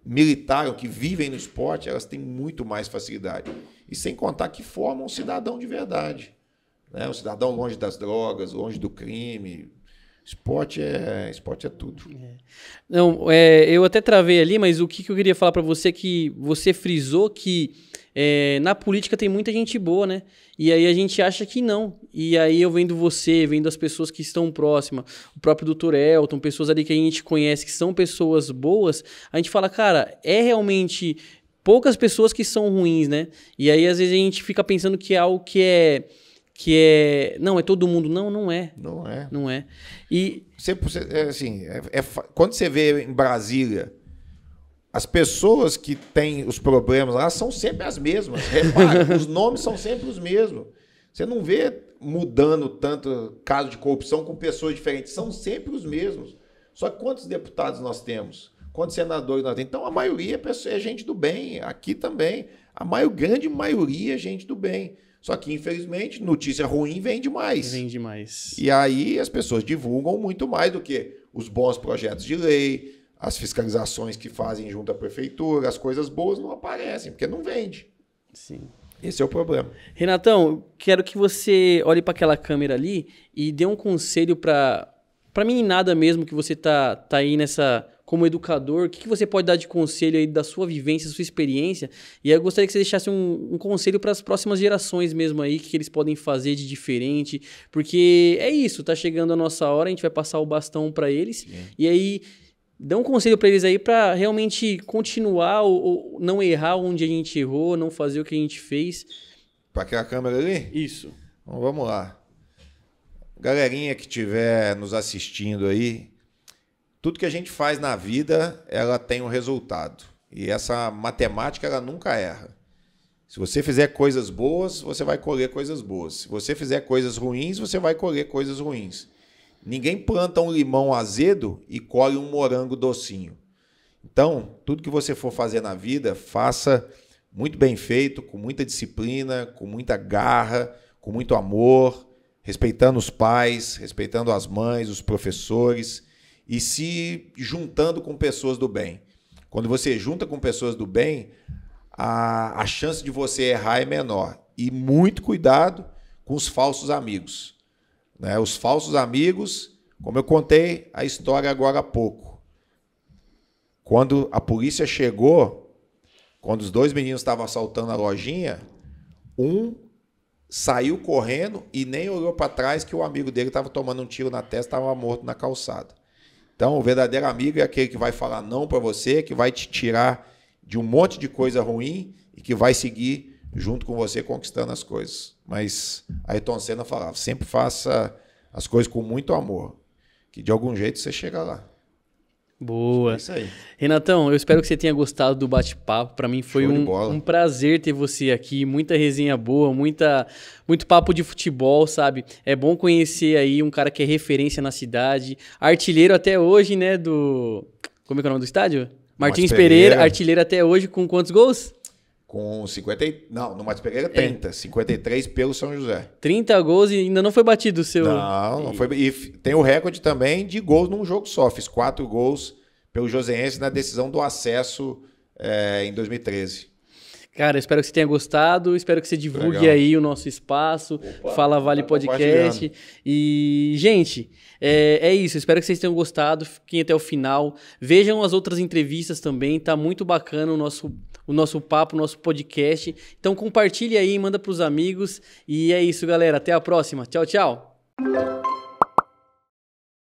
militaram, que vivem no esporte, elas têm muito mais facilidade. E sem contar que formam um cidadão de verdade. Né? Um cidadão longe das drogas, longe do crime. Esporte é tudo. Não, eu até travei ali, mas o que eu queria falar para você é que você frisou que na política tem muita gente boa, né? E aí a gente acha que não. E aí eu vendo você, vendo as pessoas que estão próximas, o próprio Dr. Elton, pessoas ali que a gente conhece que são pessoas boas, a gente fala, cara, é realmente poucas pessoas que são ruins, né? E aí às vezes a gente fica pensando que é algo não, é todo mundo. Não, não é. Não é. Não é. E quando você vê em Brasília, as pessoas que têm os problemas lá são sempre as mesmas. Repara, os nomes são sempre os mesmos. Você não vê mudando tanto caso de corrupção com pessoas diferentes. São sempre os mesmos. Só que quantos deputados nós temos? Quantos senadores nós temos? Então, a maioria é gente do bem. Aqui também. Grande maioria é gente do bem. Só que, infelizmente, notícia ruim vende mais. Vende mais. E aí as pessoas divulgam muito mais do que os bons projetos de lei, as fiscalizações que fazem junto à prefeitura, as coisas boas não aparecem, porque não vende. Sim. Esse é o problema. Renatão, quero que você olhe para aquela câmera ali e dê um conselho para meninada mesmo, que você tá aí nessa como educador. O que você pode dar de conselho aí da sua vivência, da sua experiência? E aí eu gostaria que você deixasse um conselho para as próximas gerações mesmo aí, que eles podem fazer de diferente. Porque é isso, tá chegando a nossa hora, a gente vai passar o bastão para eles. Sim. E aí, dá um conselho para eles aí para realmente continuar ou não errar onde a gente errou, não fazer o que a gente fez. Para aquela câmera ali? Isso. Então, vamos lá. Galerinha que estiver nos assistindo aí, tudo que a gente faz na vida, ela tem um resultado. E essa matemática, ela nunca erra. Se você fizer coisas boas, você vai colher coisas boas. Se você fizer coisas ruins, você vai colher coisas ruins. Ninguém planta um limão azedo e colhe um morango docinho. Então, tudo que você for fazer na vida, faça muito bem feito, com muita disciplina, com muita garra, com muito amor, respeitando os pais, respeitando as mães, os professores e se juntando com pessoas do bem. Quando você junta com pessoas do bem, a chance de você errar é menor. E muito cuidado com os falsos amigos. Né? Os falsos amigos, como eu contei a história agora há pouco. Quando a polícia chegou, quando os dois meninos estavam assaltando a lojinha, um saiu correndo e nem olhou para trás que o amigo dele estava tomando um tiro na testa, estava morto na calçada. Então, o verdadeiro amigo é aquele que vai falar não para você, que vai te tirar de um monte de coisa ruim e que vai seguir junto com você conquistando as coisas. Mas Ayrton Senna falava, sempre faça as coisas com muito amor, que de algum jeito você chega lá. Boa. É isso aí. Renatão, eu espero que você tenha gostado do bate-papo. Para mim foi um prazer ter você aqui. Muita resenha boa, muito papo de futebol, sabe? É bom conhecer aí um cara que é referência na cidade. Artilheiro até hoje, né? Como é que é o nome do estádio? Martins Pereira, artilheiro até hoje, com quantos gols? Com 50... Não, no Martins Pereira 30. 53 pelo São José. 30 gols e ainda não foi batido o seu... Não foi. E tem o recorde também de gols num jogo só. Fiz 4 gols pelo Joseense na decisão do acesso em 2013. Cara, espero que você tenha gostado, espero que você divulgue aí o nosso espaço, Fala Vale Podcast. E, gente, é isso, espero que vocês tenham gostado, fiquem até o final. Vejam as outras entrevistas também, tá muito bacana o nosso papo, o nosso podcast. Então compartilhe aí, manda pros amigos. E é isso, galera, até a próxima. Tchau, tchau.